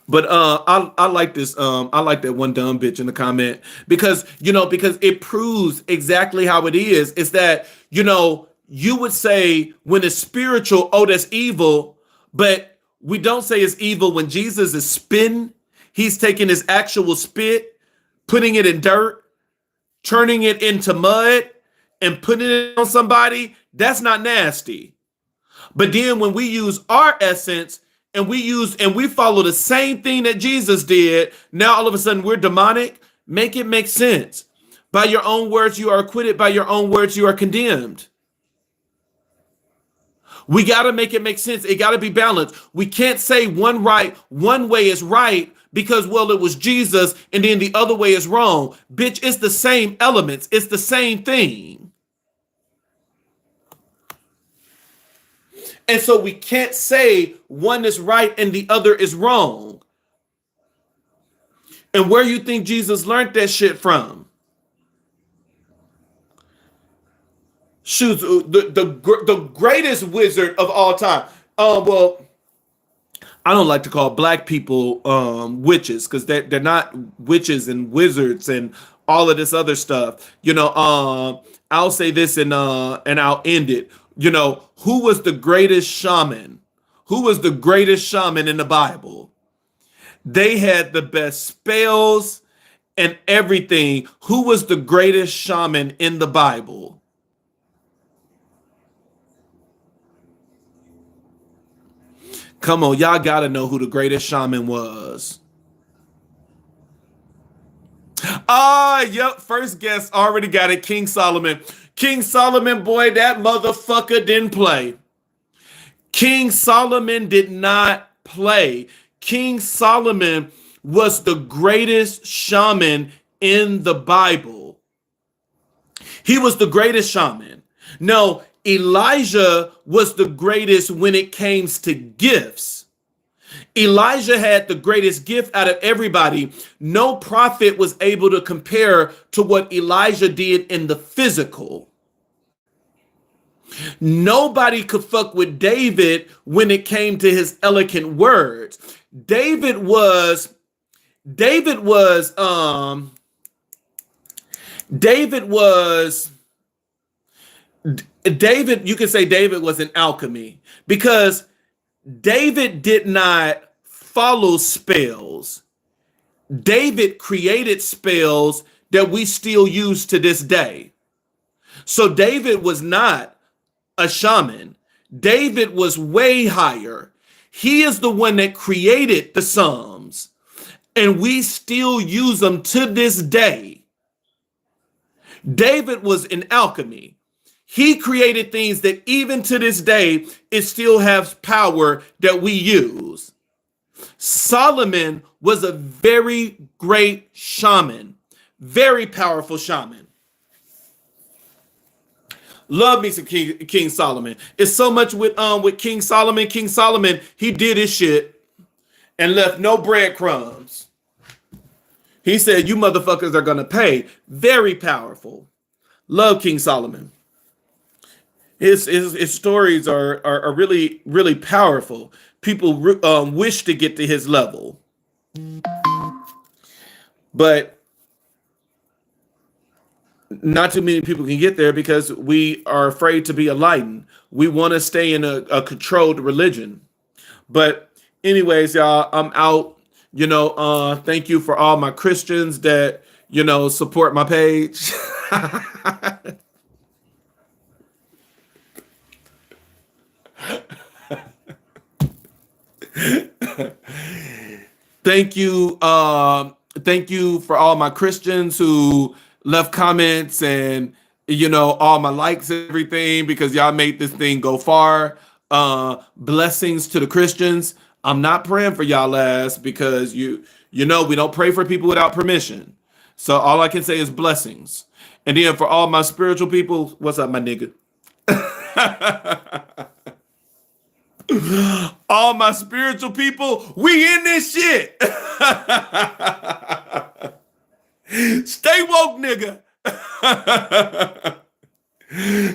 Speaker 1: But I like this. I like that one dumb bitch in the comment because it proves exactly how it is. It's that, you would say when it's spiritual, oh, that's evil, but we don't say it's evil when Jesus is spitting. He's taking his actual spit, putting it in dirt, turning it into mud, and putting it on somebody. That's not nasty. But then when we use our essence and we follow the same thing that Jesus did, now all of a sudden we're demonic. Make it make sense. By your own words, you are acquitted. By your own words, you are condemned. We got to make it make sense. It got to be balanced. We can't say one way is right because, well, it was Jesus and then the other way is wrong. Bitch, it's the same elements. It's the same thing. And so we can't say one is right and the other is wrong. And where you think Jesus learned that shit from? Shoot, the greatest wizard of all time. Well, I don't like to call black people witches because they're not witches and wizards and all of this other stuff. I'll say this and I'll end it. Who was the greatest shaman? Who was the greatest shaman in the Bible? They had the best spells and everything. Who was the greatest shaman in the Bible? Come on, y'all gotta know who the greatest shaman was. Yep, first guess already got it. King Solomon. King Solomon, boy, that motherfucker didn't play. King Solomon did not play. King Solomon was the greatest shaman in the Bible. He was the greatest shaman. No, Elijah was the greatest when it came to gifts. Elijah had the greatest gift out of everybody. No prophet was able to compare to what Elijah did in the physical. Nobody could fuck with David when it came to his eloquent words. David, you can say David was an alchemy because David did not follow spells. David created spells that we still use to this day. So David was not a shaman. David was way higher. He is the one that created the Psalms, and we still use them to this day. David was an alchemy. He created things that even to this day, it still has power that we use. Solomon was a very great shaman, very powerful shaman. Love me some King Solomon. It's so much with King Solomon. King Solomon, he did his shit and left no breadcrumbs. He said, you motherfuckers are going to pay. Very powerful. Love King Solomon. His stories are really, really powerful. People wish to get to his level. But not too many people can get there because we are afraid to be enlightened. We want to stay in a controlled religion. But anyways, y'all, I'm out. Thank you for all my Christians that, support my page. Thank you for all my Christians who left comments and all my likes and everything because y'all made this thing go far. Blessings to the Christians. I'm not praying for y'all ass because we don't pray for people without permission. So all I can say is blessings. And then for all my spiritual people, what's up, my nigga? All my spiritual people, we in this shit. Stay woke, nigga.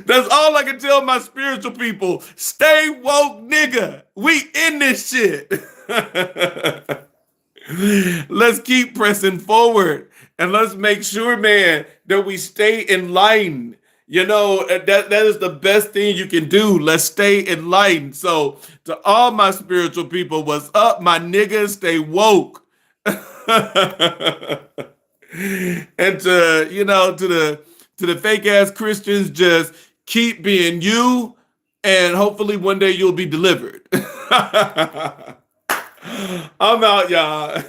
Speaker 1: That's all I can tell my spiritual people. Stay woke, nigga. We in this shit. Let's keep pressing forward and let's make sure, man, that we stay enlightened That is the best thing you can do. Let's stay enlightened. So to all my spiritual people, what's up, my niggas? Stay woke. And to the fake ass Christians, just keep being you, and hopefully one day you'll be delivered. I'm out, y'all.